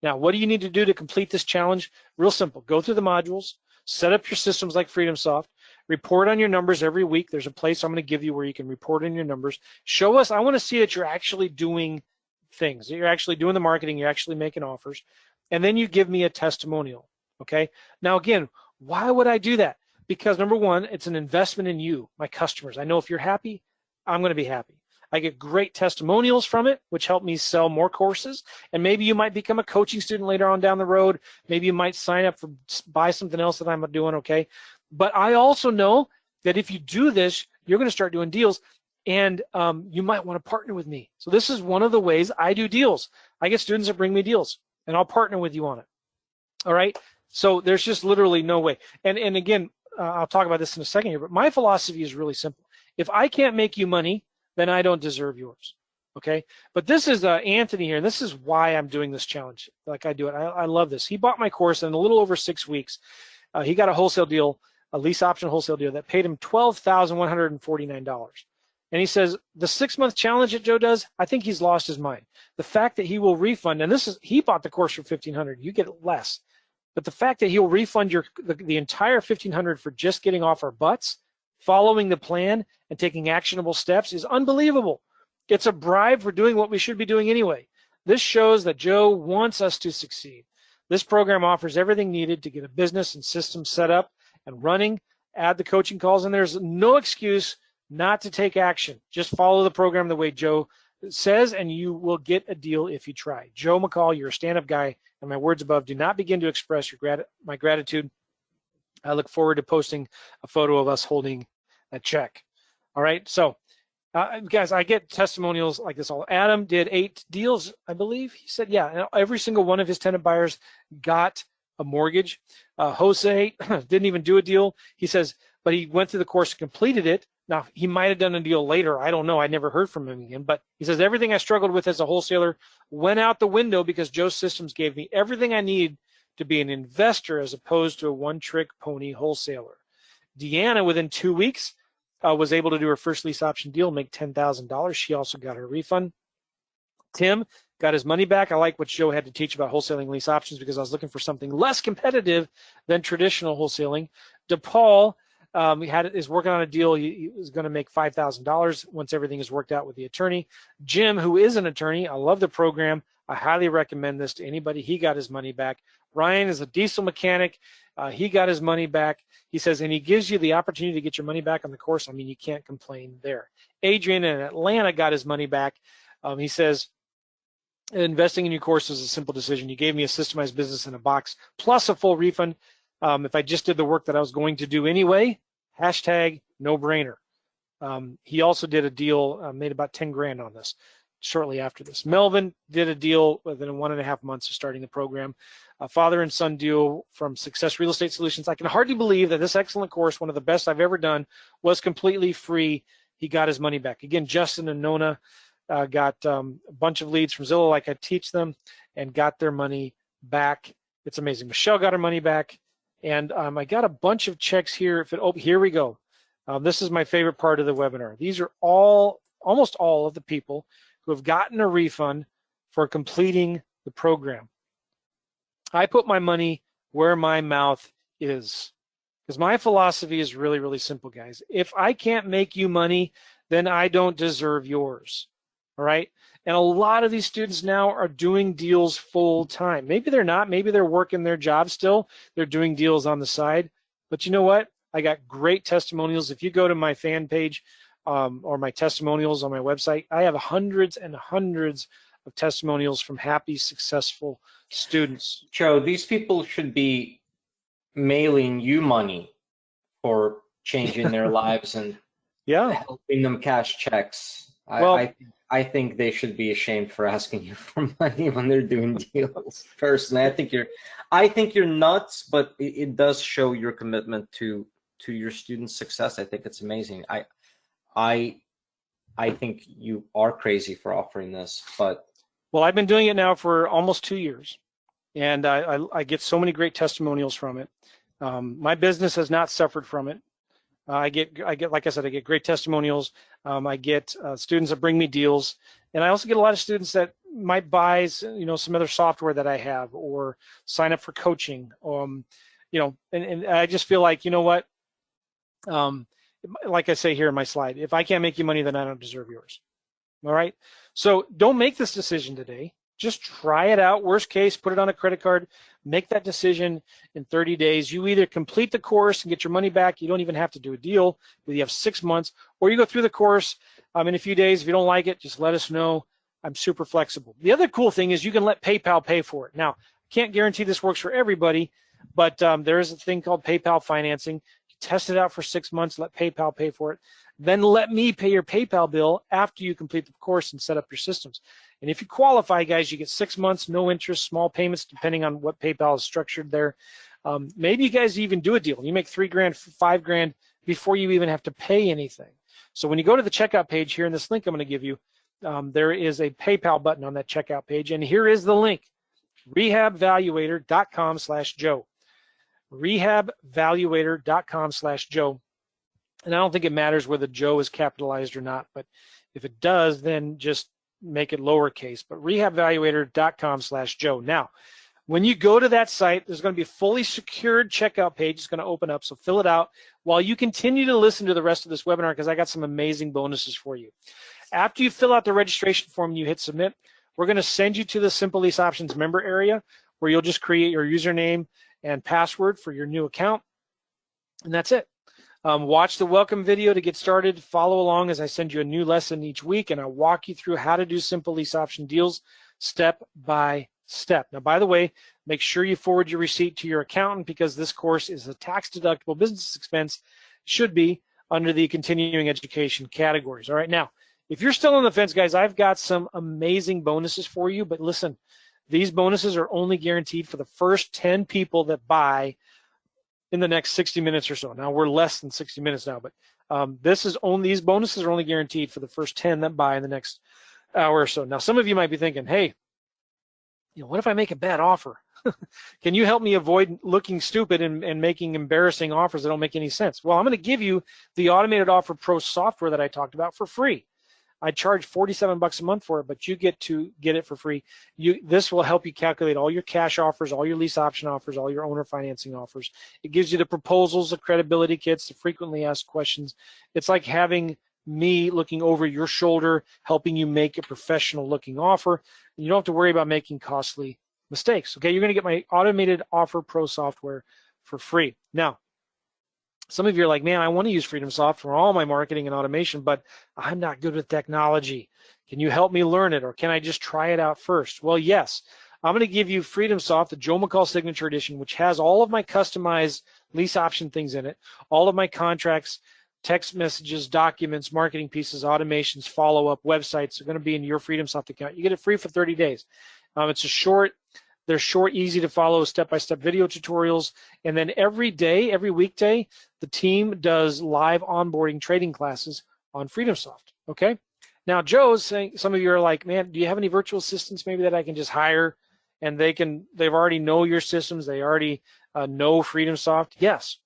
S2: Now, what do you need to do to complete this challenge? Real simple. Go through the modules, set up your systems like FreedomSoft, report on your numbers every week. There's a place I'm going to give you where you can report on your numbers. Show us, I want to see that you're actually doing things, that you're actually doing the marketing, you're actually making offers, and then you give me a testimonial, okay? Now, again, why would I do that? Because number one, it's an investment in you, my customers. I know if you're happy, I'm going to be happy. I get great testimonials from it, which help me sell more courses. And maybe you might become a coaching student later on down the road. Maybe you might sign up for buy something else that I'm doing, okay? But I also know that if you do this, you're going to start doing deals, and you might want to partner with me. So this is one of the ways I do deals. I get students that bring me deals, and I'll partner with you on it. All right? So there's just literally no way. And again, I'll talk about this in a second here, but my philosophy is really simple. If I can't make you money, then I don't deserve yours, okay? But this is Anthony here, and this is why I'm doing this challenge like I do it. I love this. He bought my course in a little over 6 weeks. He got a wholesale deal, a lease option wholesale deal that paid him $12,149. And he says, the 6-month challenge that Joe does, I think he's lost his mind. The fact that he will refund, and he bought the course for $1,500, you get it less. But the fact that he'll refund the entire $1,500 for just getting off our butts, following the plan and taking actionable steps is unbelievable. It's a bribe for doing what we should be doing anyway. This shows that Joe wants us to succeed. This program offers everything needed to get a business and system set up and running. Add the coaching calls, and there's no excuse not to take action. Just follow the program the way Joe says, and you will get a deal if you try. Joe Mccall, you're a stand-up guy, and my words above do not begin to express my gratitude. I look forward to posting a photo of us holding a check. All right, so guys, I get testimonials like this all. Adam did 8 deals, I believe. He said, yeah, and every single one of his tenant buyers got a mortgage. Jose didn't even do a deal. He says, but he went through the course and completed it. Now, he might have done a deal later. I don't know. I never heard from him again. But he says, everything I struggled with as a wholesaler went out the window because Joe's systems gave me everything I need to be an investor as opposed to a one-trick pony wholesaler. Deanna, within 2 weeks, was able to do her first lease option deal, make $10,000. She also got her refund. Tim got his money back. I like what Joe had to teach about wholesaling lease options because I was looking for something less competitive than traditional wholesaling. DePaul is working on a deal. He was going to make $5,000 once everything is worked out with the attorney. Jim, who is an attorney, I love the program. I highly recommend this to anybody. He got his money back. Ryan is a diesel mechanic. He got his money back. He says, and he gives you the opportunity to get your money back on the course. I mean, you can't complain there. Adrian in Atlanta got his money back. He says, investing in your course is a simple decision. You gave me a systemized business in a box plus a full refund. If I just did the work that I was going to do anyway, hashtag no brainer. He also did a deal, made about 10 grand on this shortly after this. Melvin did a deal within 1.5 months of starting the program. A father and son deal from Success Real Estate Solutions. I can hardly believe that this excellent course, one of the best I've ever done, was completely free. He got his money back. Again, Justin and Nona got a bunch of leads from Zillow like I teach them and got their money back. It's amazing. Michelle got her money back. And I got a bunch of checks here. Here we go. This is my favorite part of the webinar. These are almost all of the people who have gotten a refund for completing the program. I put my money where my mouth is because my philosophy is really, really simple, guys. If I can't make you money, then I don't deserve yours. All right. And a lot of these students now are doing deals full time. Maybe they're not. Maybe they're working their job still. They're doing deals on the side. But you know what? I got great testimonials. If you go to my fan page or my testimonials on my website, I have hundreds and hundreds of testimonials from happy, successful students.
S1: Joe, these people should be mailing you money for changing their lives and helping them cash checks. I think they should be ashamed for asking you for money when they're doing deals. Personally, I think you're nuts, but it does show your commitment to your students' success. I think it's amazing. I think you are crazy for offering this, but
S2: well, I've been doing it now for almost 2 years, and I get so many great testimonials from it. My business has not suffered from it. I get, like I said, I get great testimonials. I get students that bring me deals, and I also get a lot of students that might buy, some other software that I have, or sign up for coaching. And I just feel like, you know what? Like I say here in my slide, if I can't make you money, then I don't deserve yours. All right. So don't make this decision today. Just try it out. Worst case, put it on a credit card. Make that decision in 30 days. You either complete the course and get your money back. You don't even have to do a deal. You have 6 months, or you go through the course in a few days. If you don't like it, just let us know. I'm super flexible. The other cool thing is you can let PayPal pay for it. Now, I can't guarantee this works for everybody, but there is a thing called PayPal financing. You test it out for 6 months, let PayPal pay for it. Then let me pay your PayPal bill after you complete the course and set up your systems. And if you qualify, guys, you get 6 months, no interest, small payments, depending on what PayPal is structured there. Maybe you guys even do a deal. You make $3 grand, $5 grand before you even have to pay anything. So when you go to the checkout page here in this link I'm going to give you, there is a PayPal button on that checkout page. And here is the link, rehabvaluator.com/Joe. rehabvaluator.com/Joe. And I don't think it matters whether Joe is capitalized or not, but if it does, then just make it lowercase, but rehabvaluator.com/Joe. Now, when you go to that site, there's going to be a fully secured checkout page. It's going to open up, so fill it out. while you continue to listen to the rest of this webinar, because I got some amazing bonuses for you. After you fill out the registration form and you hit submit, we're going to send you to the Simple Lease Options member area where you'll just create your username and password for your new account, and that's it. Watch the welcome video to get started. Follow along as I send you a new lesson each week, and I'll walk you through how to do simple lease option deals step by step. Now, by the way, make sure you forward your receipt to your accountant, because this course is a tax-deductible business expense, should be under the continuing education categories. All right, now, if you're still on the fence, guys, I've got some amazing bonuses for you, but listen, these bonuses are only guaranteed for the first 10 people that buy in the next 60 minutes or so. Now, we're less than 60 minutes now, but these bonuses are only guaranteed for the first 10 that buy in the next hour or so. Now, some of you might be thinking, hey, what if I make a bad offer? Can you help me avoid looking stupid and making embarrassing offers that don't make any sense? Well, I'm going to give you the Automated Offer Pro software that I talked about for free. I charge $47 a month for it, but you get to get it for free. This will help you calculate all your cash offers, all your lease option offers, all your owner financing offers. It gives you the proposals, the credibility kits, the frequently asked questions. It's like having me looking over your shoulder, helping you make a professional looking offer. You don't have to worry about making costly mistakes. Okay, you're going to get my Automated Offer Pro software for free. Now, some of you are like, man, I want to use FreedomSoft for all my marketing and automation, but I'm not good with technology. Can you help me learn it, or can I just try it out first? Well, yes. I'm going to give you FreedomSoft, the Joe Mccall Signature Edition, which has all of my customized lease option things in it, all of my contracts, text messages, documents, marketing pieces, automations, follow-up, websites are going to be in your FreedomSoft account. You get it free for 30 days. They're short, easy to follow step-by-step video tutorials. And then every weekday, the team does live onboarding trading classes on FreedomSoft, okay? Now, Joe's saying, some of you are like, man, do you have any virtual assistants maybe that I can just hire and they've already know your systems, they already know FreedomSoft? Yes.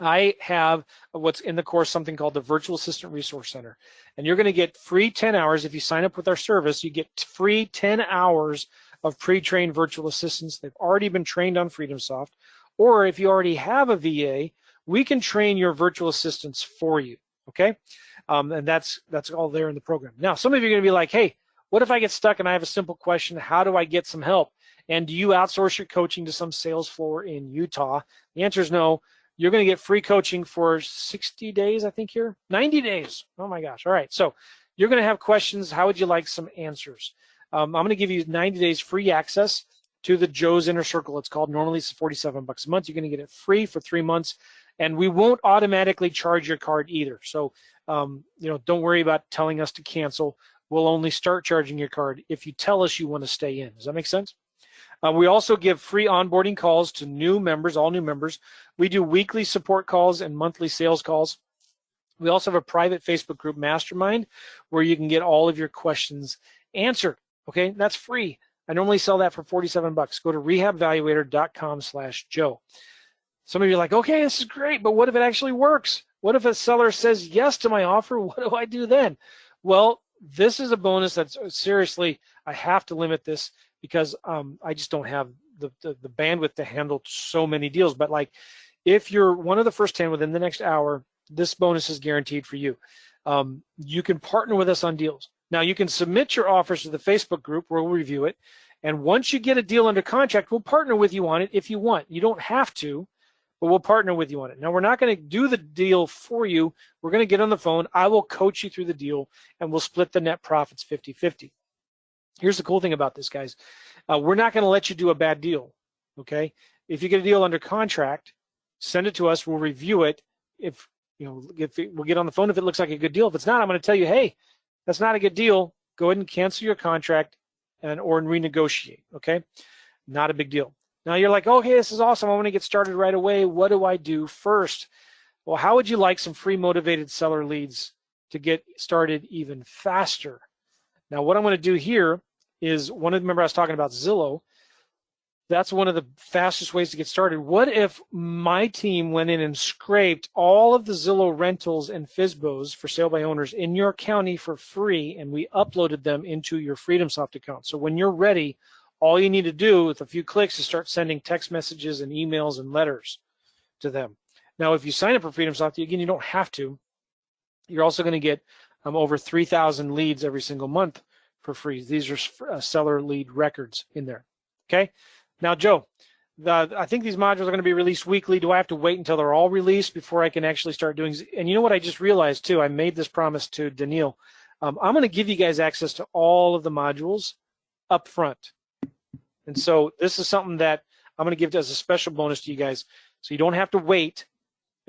S2: I have what's in the course, something called the Virtual Assistant Resource Center. And you're going to get free 10 hours. If you sign up with our service, you get free 10 hours of pre-trained virtual assistants. They've already been trained on FreedomSoft. Or if you already have a VA, we can train your virtual assistants for you, okay? And that's all there in the program. Now, some of you are going to be like, hey, what if I get stuck and I have a simple question? How do I get some help? And do you outsource your coaching to some sales floor in Utah? The answer is no. You're going to get free coaching for 60 days, I think here. 90 days. Oh, my gosh. All right. So you're going to have questions. How would you like some answers? I'm going to give you 90 days free access to the Joe's Inner Circle. It's called, normally it's $47 a month. You're going to get it free for 3 months, and we won't automatically charge your card either. So, don't worry about telling us to cancel. We'll only start charging your card if you tell us you want to stay in. Does that make sense? We also give free onboarding calls to new members, all new members. We do weekly support calls and monthly sales calls. We also have a private Facebook group, Mastermind, where you can get all of your questions answered. Okay, that's free. I normally sell that for $47. Go to rehabvaluator.com/Joe. Some of you are like, okay, this is great, but what if it actually works? What if a seller says yes to my offer? What do I do then? Well, this is a bonus that's seriously, I have to limit this because I just don't have the bandwidth to handle so many deals. But like, if you're one of the first 10 within the next hour, this bonus is guaranteed for you. You can partner with us on deals. Now, you can submit your offers to the Facebook group where we'll review it. And once you get a deal under contract, we'll partner with you on it if you want. You don't have to, but we'll partner with you on it. Now, we're not going to do the deal for you. We're going to get on the phone. I will coach you through the deal, and we'll split the net profits 50-50. Here's the cool thing about this, guys. We're not going to let you do a bad deal, okay? If you get a deal under contract, send it to us. We'll review it. We'll get on the phone if it looks like a good deal. If it's not, I'm going to tell you, hey, that's not a good deal. Go ahead and cancel your contract or renegotiate, okay? Not a big deal. Now you're like, okay, this is awesome. I want to get started right away. What do I do first? Well, how would you like some free motivated seller leads to get started even faster? Now, what I'm going to do here is remember I was talking about Zillow. That's one of the fastest ways to get started. What if my team went in and scraped all of the Zillow rentals and FSBOs for sale by owners in your county for free, and we uploaded them into your FreedomSoft account? So when you're ready, all you need to do with a few clicks is start sending text messages and emails and letters to them. Now, if you sign up for FreedomSoft, again, you don't have to. You're also going to get over 3,000 leads every single month for free. These are seller lead records in there. Okay. Now, Joe, I think these modules are going to be released weekly. Do I have to wait until they're all released before I can actually start doing? And you know what I just realized too? I made this promise to Daniil. I'm going to give you guys access to all of the modules up front. And so this is something that I'm going to give as a special bonus to you guys. So you don't have to wait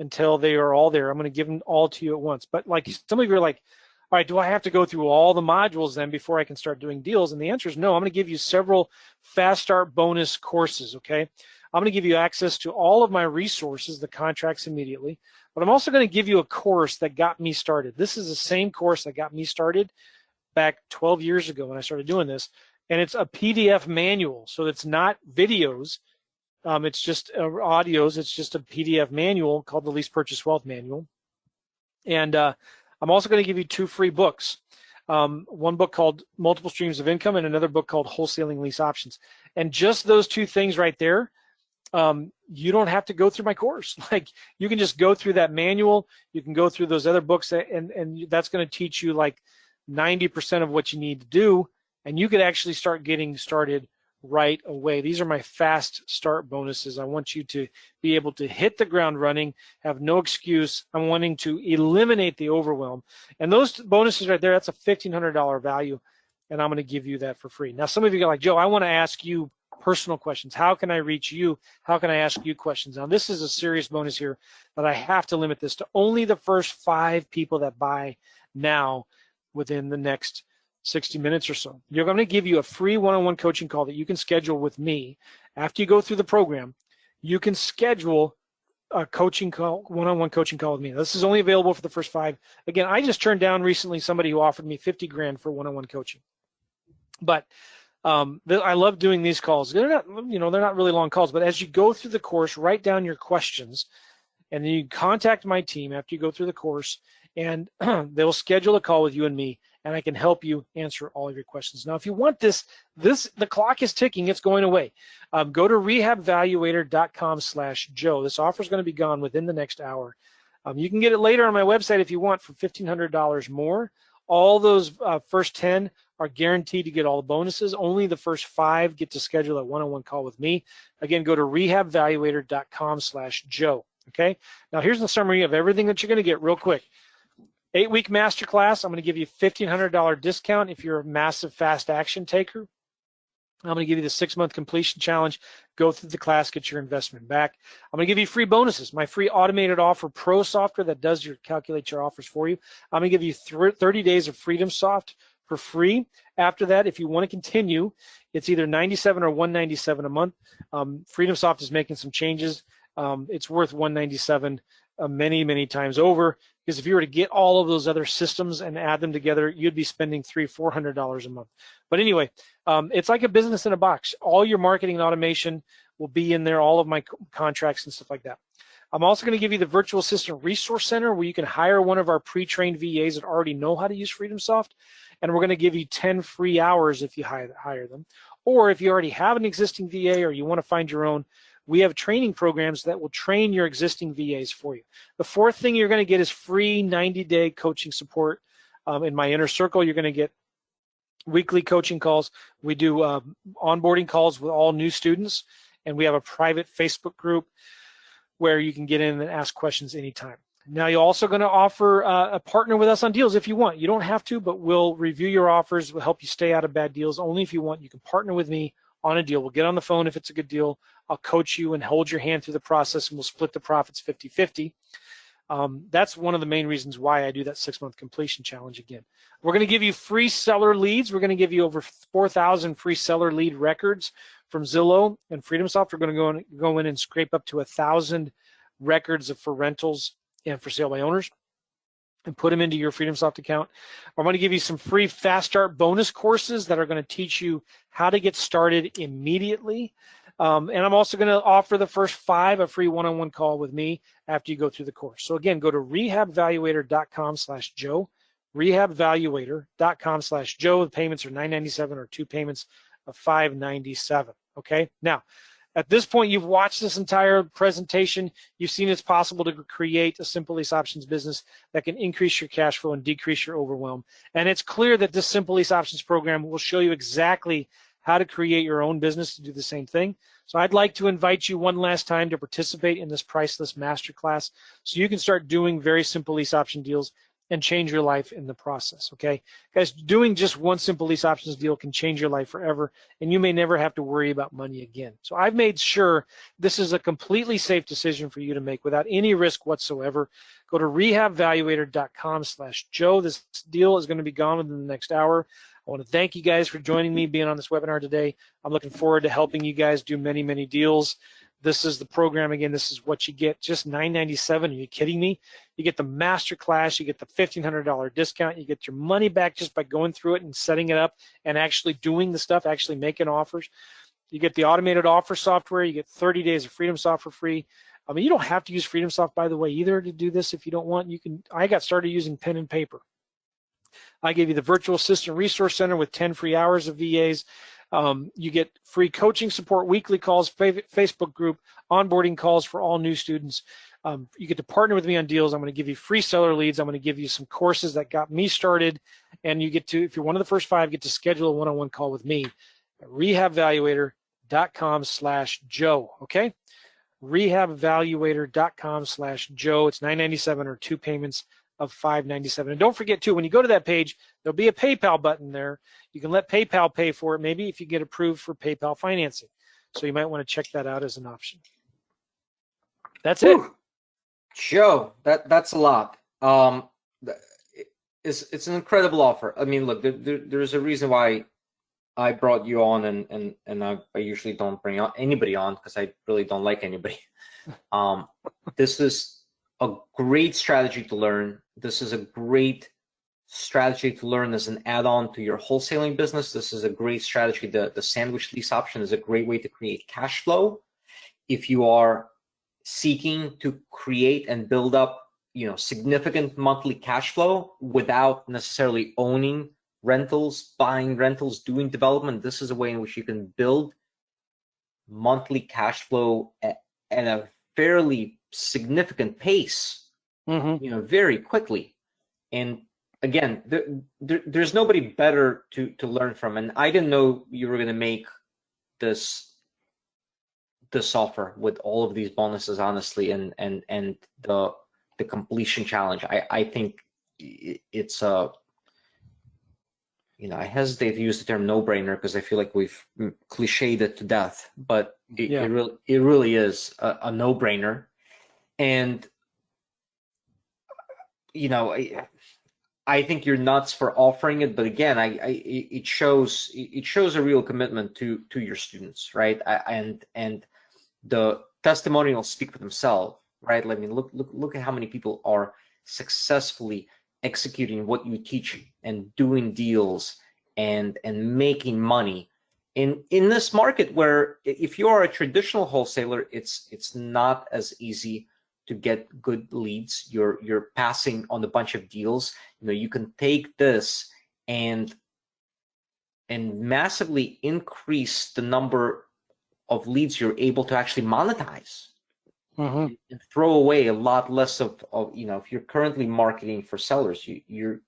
S2: until they are all there. I'm going to give them all to you at once. But like some of you are like, all right, do I have to go through all the modules then before I can start doing deals? And the answer is no. I'm going to give you several fast start bonus courses, okay? I'm going to give you access to all of my resources, the contracts immediately, but I'm also going to give you a course that got me started. This is the same course that got me started back 12 years ago when I started doing this, and it's a PDF manual. So it's not videos. It's just audios. It's just a PDF manual called the Lease Purchase Wealth Manual. And I'm also going to give you 2 free books. One book called Multiple Streams of Income and another book called Wholesaling Lease Options. And just those 2 things right there, you don't have to go through my course. Like, you can just go through that manual. You can go through those other books, and that's going to teach you like 90% of what you need to do. And you could actually start getting started right away. These are my fast start bonuses. I want you to be able to hit the ground running, have no excuse. I'm wanting to eliminate the overwhelm. And those bonuses right there, that's a $1,500 value, and I'm going to give you that for free. Now, some of you are like, Joe, I want to ask you personal questions. How can I reach you? How can I ask you questions? Now, this is a serious bonus here, but I have to limit this to only the first 5 people that buy now within the next 60 minutes or so. You're going to give you a free one-on-one coaching call that you can schedule with me. After you go through the program, you can schedule a coaching call, one-on-one coaching call with me. This is only available for the first 5. Again, I just turned down recently somebody who offered me 50 grand for one-on-one coaching. But I love doing these calls. They're not, they're not really long calls, but as you go through the course, write down your questions, and then you contact my team after you go through the course, and they'll schedule a call with you and me, and I can help you answer all of your questions. Now, if you want this, the clock is ticking. It's going away. Go to rehabvaluator.com/Joe. This offer is going to be gone within the next hour. You can get it later on my website if you want for $1,500 more. All those first 10 are guaranteed to get all the bonuses. Only the first 5 get to schedule a one-on-one call with me. Again, go to rehabvaluator.com/Joe. Okay. Now, here's the summary of everything that you're going to get real quick. 8-week masterclass. I'm going to give you a $1,500 discount if you're a massive fast action taker. I'm going to give you the 6-month completion challenge. Go through the class, get your investment back. I'm going to give you free bonuses. My free automated offer pro software that does calculate your offers for you. I'm going to give you 30 days of FreedomSoft for free. After that, if you want to continue, it's either $97 or $197 a month. FreedomSoft is making some changes. It's worth $197 many times over, because if you were to get all of those other systems and add them together, you'd be spending $300-400 a month. But anyway, it's like a business in a box. All your marketing and automation will be in there, all of my contracts and stuff like that. I'm also going to give you the Virtual Assistant Resource Center, where you can hire one of our pre-trained VAs that already know how to use FreedomSoft, and we're going to give you 10 free hours if you hire them. Or if you already have an existing VA or you want to find your own, we have training programs that will train your existing VAs for you. The 4th thing you're going to get is free 90-day coaching support. In my inner circle, you're going to get weekly coaching calls. We do onboarding calls with all new students, and we have a private Facebook group where you can get in and ask questions anytime. Now, you're also going to offer a partner with us on deals if you want. You don't have to, but we'll review your offers. We'll help you stay out of bad deals. Only if you want, you can partner with me on a deal. We'll get on the phone if it's a good deal. I'll coach you and hold your hand through the process, and we'll split the profits 50-50. That's one of the main reasons why I do that 6-month completion challenge again. We're going to give you free seller leads. We're going to give you over 4,000 free seller lead records from Zillow and FreedomSoft. We're going to go in and scrape up to 1,000 records for rentals and for sale by owners and put them into your FreedomSoft account. I'm going to give you some free Fast Start bonus courses that are going to teach you how to get started immediately. And I'm also going to offer the first 5 a free one-on-one call with me after you go through the course. So again, go to rehabvaluator.com/Joe, rehabvaluator.com/Joe. The payments are $997 or 2 payments of $597. Okay. Now, At this point, you've watched this entire presentation. You've seen it's possible to create a simple lease options business that can increase your cash flow and decrease your overwhelm. And it's clear that this simple lease options program will show you exactly how to create your own business to do the same thing. So I'd like to invite you one last time to participate in this priceless masterclass so you can start doing very simple lease option deals and change your life in the process, okay? Guys, doing just one simple lease options deal can change your life forever, and you may never have to worry about money again. So I've made sure this is a completely safe decision for you to make without any risk whatsoever. Go to rehabvaluator.com/Joe. This deal is going to be gone within the next hour. I want to thank you guys for joining me, being on this webinar today. I'm looking forward to helping you guys do many, many deals. This is the program. Again, this is what you get, just $9.97. Are you kidding me? You get the master class, you get the $1,500 discount, you get your money back just by going through it and setting it up and actually doing the stuff, actually making offers. You get the automated offer software, you get 30 days of Freedom Soft for free. I mean, you don't have to use Freedom Soft, by the way, either to do this if you don't want. You can. I got started using pen and paper. I gave you the Virtual Assistant Resource Center with 10 free hours of VAs. You get free coaching support, weekly calls, Facebook group, onboarding calls for all new students. You get to partner with me on deals. I'm going to give you free seller leads. I'm going to give you some courses that got me started. And you get to, if you're one of the first 5, get to schedule a one-on-one call with me at rehabvaluator.com/Joe, okay? rehabvaluator.com/Joe. It's $9.97 or 2 payments of $5.97. And don't forget too, when you go to that page, there'll be a PayPal button there. You can let PayPal pay for it, maybe if you get approved for PayPal financing. So you might want to check that out as an option. That's it.
S1: Joe, that's a lot. It's an incredible offer. I mean, look, there's a reason why I brought you on, and I usually don't bring anybody on because I really don't like anybody. This is a great strategy to learn. This is a great strategy to learn as an add-on to your wholesaling business. This is a great strategy. The sandwich lease option is a great way to create cash flow. If you are seeking to create and build up, significant monthly cash flow without necessarily owning rentals, buying rentals, doing development, this is a way in which you can build monthly cash flow at a fairly significant pace, very quickly. And again, there's nobody better to learn from. And I didn't know you were going to make this offer with all of these bonuses, honestly, and the completion challenge. I think it's a, I hesitate to use the term no-brainer because I feel like we've cliched it to death, but it really is a no-brainer. And I think you're nuts for offering it, but again, it shows a real commitment to your students, right? And the testimonials speak for themselves, right? I mean, look at how many people are successfully executing what you teach and doing deals and making money in this market where if you are a traditional wholesaler, it's not as easy to get good leads. You're passing on a bunch of deals. You can take this and massively increase the number of leads you're able to actually monetize. And throw away a lot less of if you're currently marketing for sellers, you're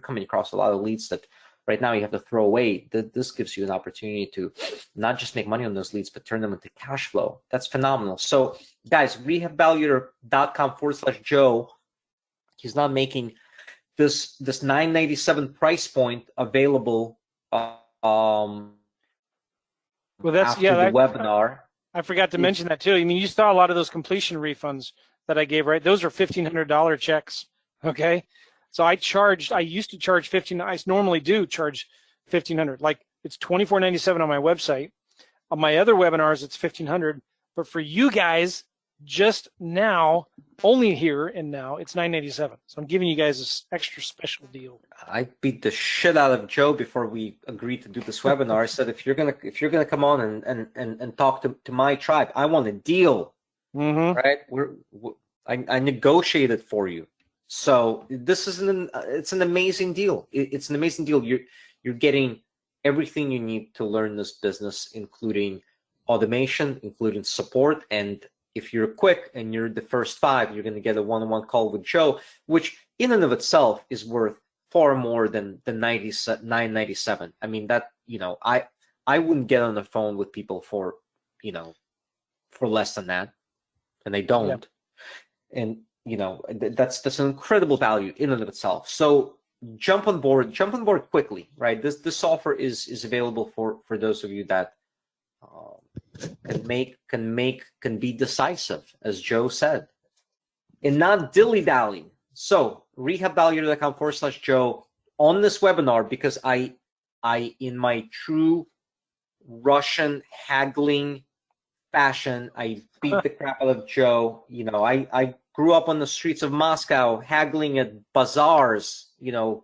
S1: coming across a lot of leads that right now you have to throw away. This gives you an opportunity to not just make money on those leads, but turn them into cash flow. That's phenomenal. So guys, rehabvaluator.com/Joe. He's not making this $9.97 price point available
S2: well, that's
S1: after the webinar.
S2: I forgot to mention that too. I mean, you saw a lot of those completion refunds that I gave, right? Those are $1,500 checks, okay? So I used to charge $1,500. I normally do charge $1,500. Like it's $24.97 on my website. On my other webinars, it's $1,500. But for you guys, just now, only here and now, it's $9.97. So I'm giving you guys this extra special deal.
S1: I beat the shit out of Joe before we agreed to do this webinar. I said, if you're gonna come on and talk to my tribe, I want a deal. Right? I negotiated for you. So this is it's an amazing deal. It's an amazing deal. You're getting everything you need to learn this business, including automation, including support. And if you're quick and you're the first 5, you're going to get a one-on-one call with Joe, which in and of itself is worth far more than the $997. I mean, that, I wouldn't get on the phone with people for, for less than that, and they don't. Yeah. And that's an incredible value in and of itself. So jump on board quickly, right? This offer is available for those of you that can be decisive, as Joe said, and not dilly-dally. So rehabvalidator.com/Joe on this webinar, because I in my true Russian haggling fashion, I beat the crap out of Joe. I grew up on the streets of Moscow haggling at bazaars, to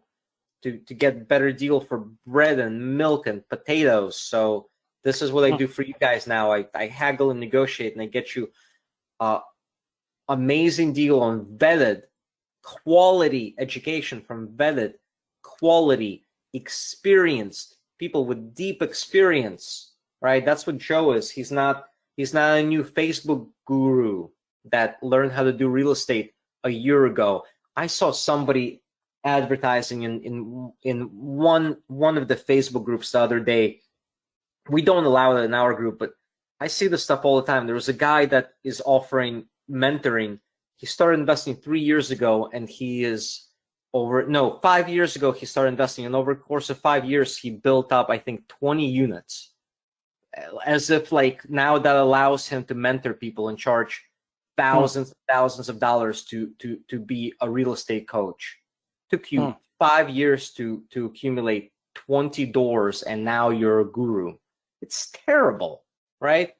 S1: get better deal for bread and milk and potatoes. So this is what I do for you guys now. I haggle and negotiate, and I get you amazing deal on vetted quality education from vetted quality experienced people with deep experience, right? That's what Joe is. He's not a new Facebook guru that learned how to do real estate a year ago. I saw somebody advertising in one of the Facebook groups the other day. We don't allow it in our group, but I see this stuff all the time. There was a guy that is offering mentoring. He started investing 3 years ago, and he is 5 years ago he started investing, and over the course of 5 years he built up, I think, 20 units, as if like now that allows him to mentor people and charge thousands of dollars to be a real estate coach. Took you 5 years to accumulate 20 doors, and now you're a guru. It's terrible, right?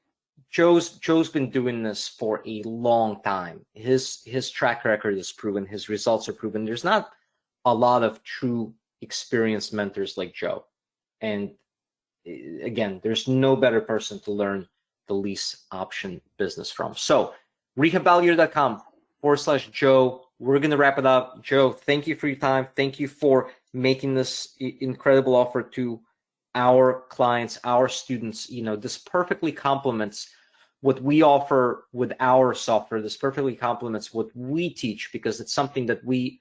S1: Joe's been doing this for a long time. His track record is proven. His results are proven. There's not a lot of true experienced mentors like Joe. And again, there's no better person to learn the lease option business from. So rehabvalidator.com/Joe. We're going to wrap it up. Joe, thank you for your time. Thank you for making this incredible offer to our clients, our students. This perfectly complements what we offer with our software. This perfectly complements what we teach, because it's something that we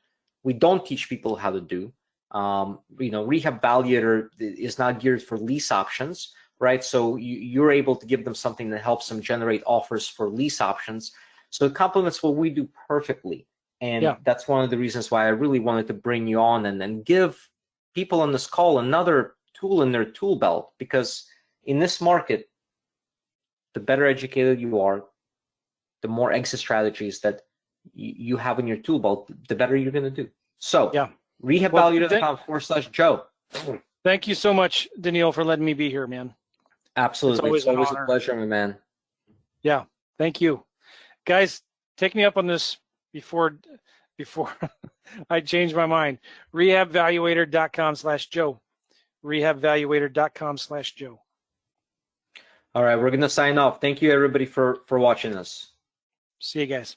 S1: don't teach people how to do. Rehab Validator is not geared for lease options, right? So you're able to give them something that helps them generate offers for lease options. So it complements what we do perfectly. And that's one of the reasons why I really wanted to bring you on and give people on this call another tool in their tool belt, because in this market, the better educated you are, the more exit strategies that you have in your tool belt, the better you're going to do. So rehabvalidator.com/Joe.
S2: Thank you so much, Daniil, for letting me be here, man.
S1: Absolutely. It's always a pleasure, my man.
S2: Yeah, thank you. Guys, take me up on this before I change my mind. rehabvaluator.com/Joe. rehabvaluator.com/Joe.
S1: All right, we're going to sign off. Thank you, everybody, for watching us.
S2: See you guys.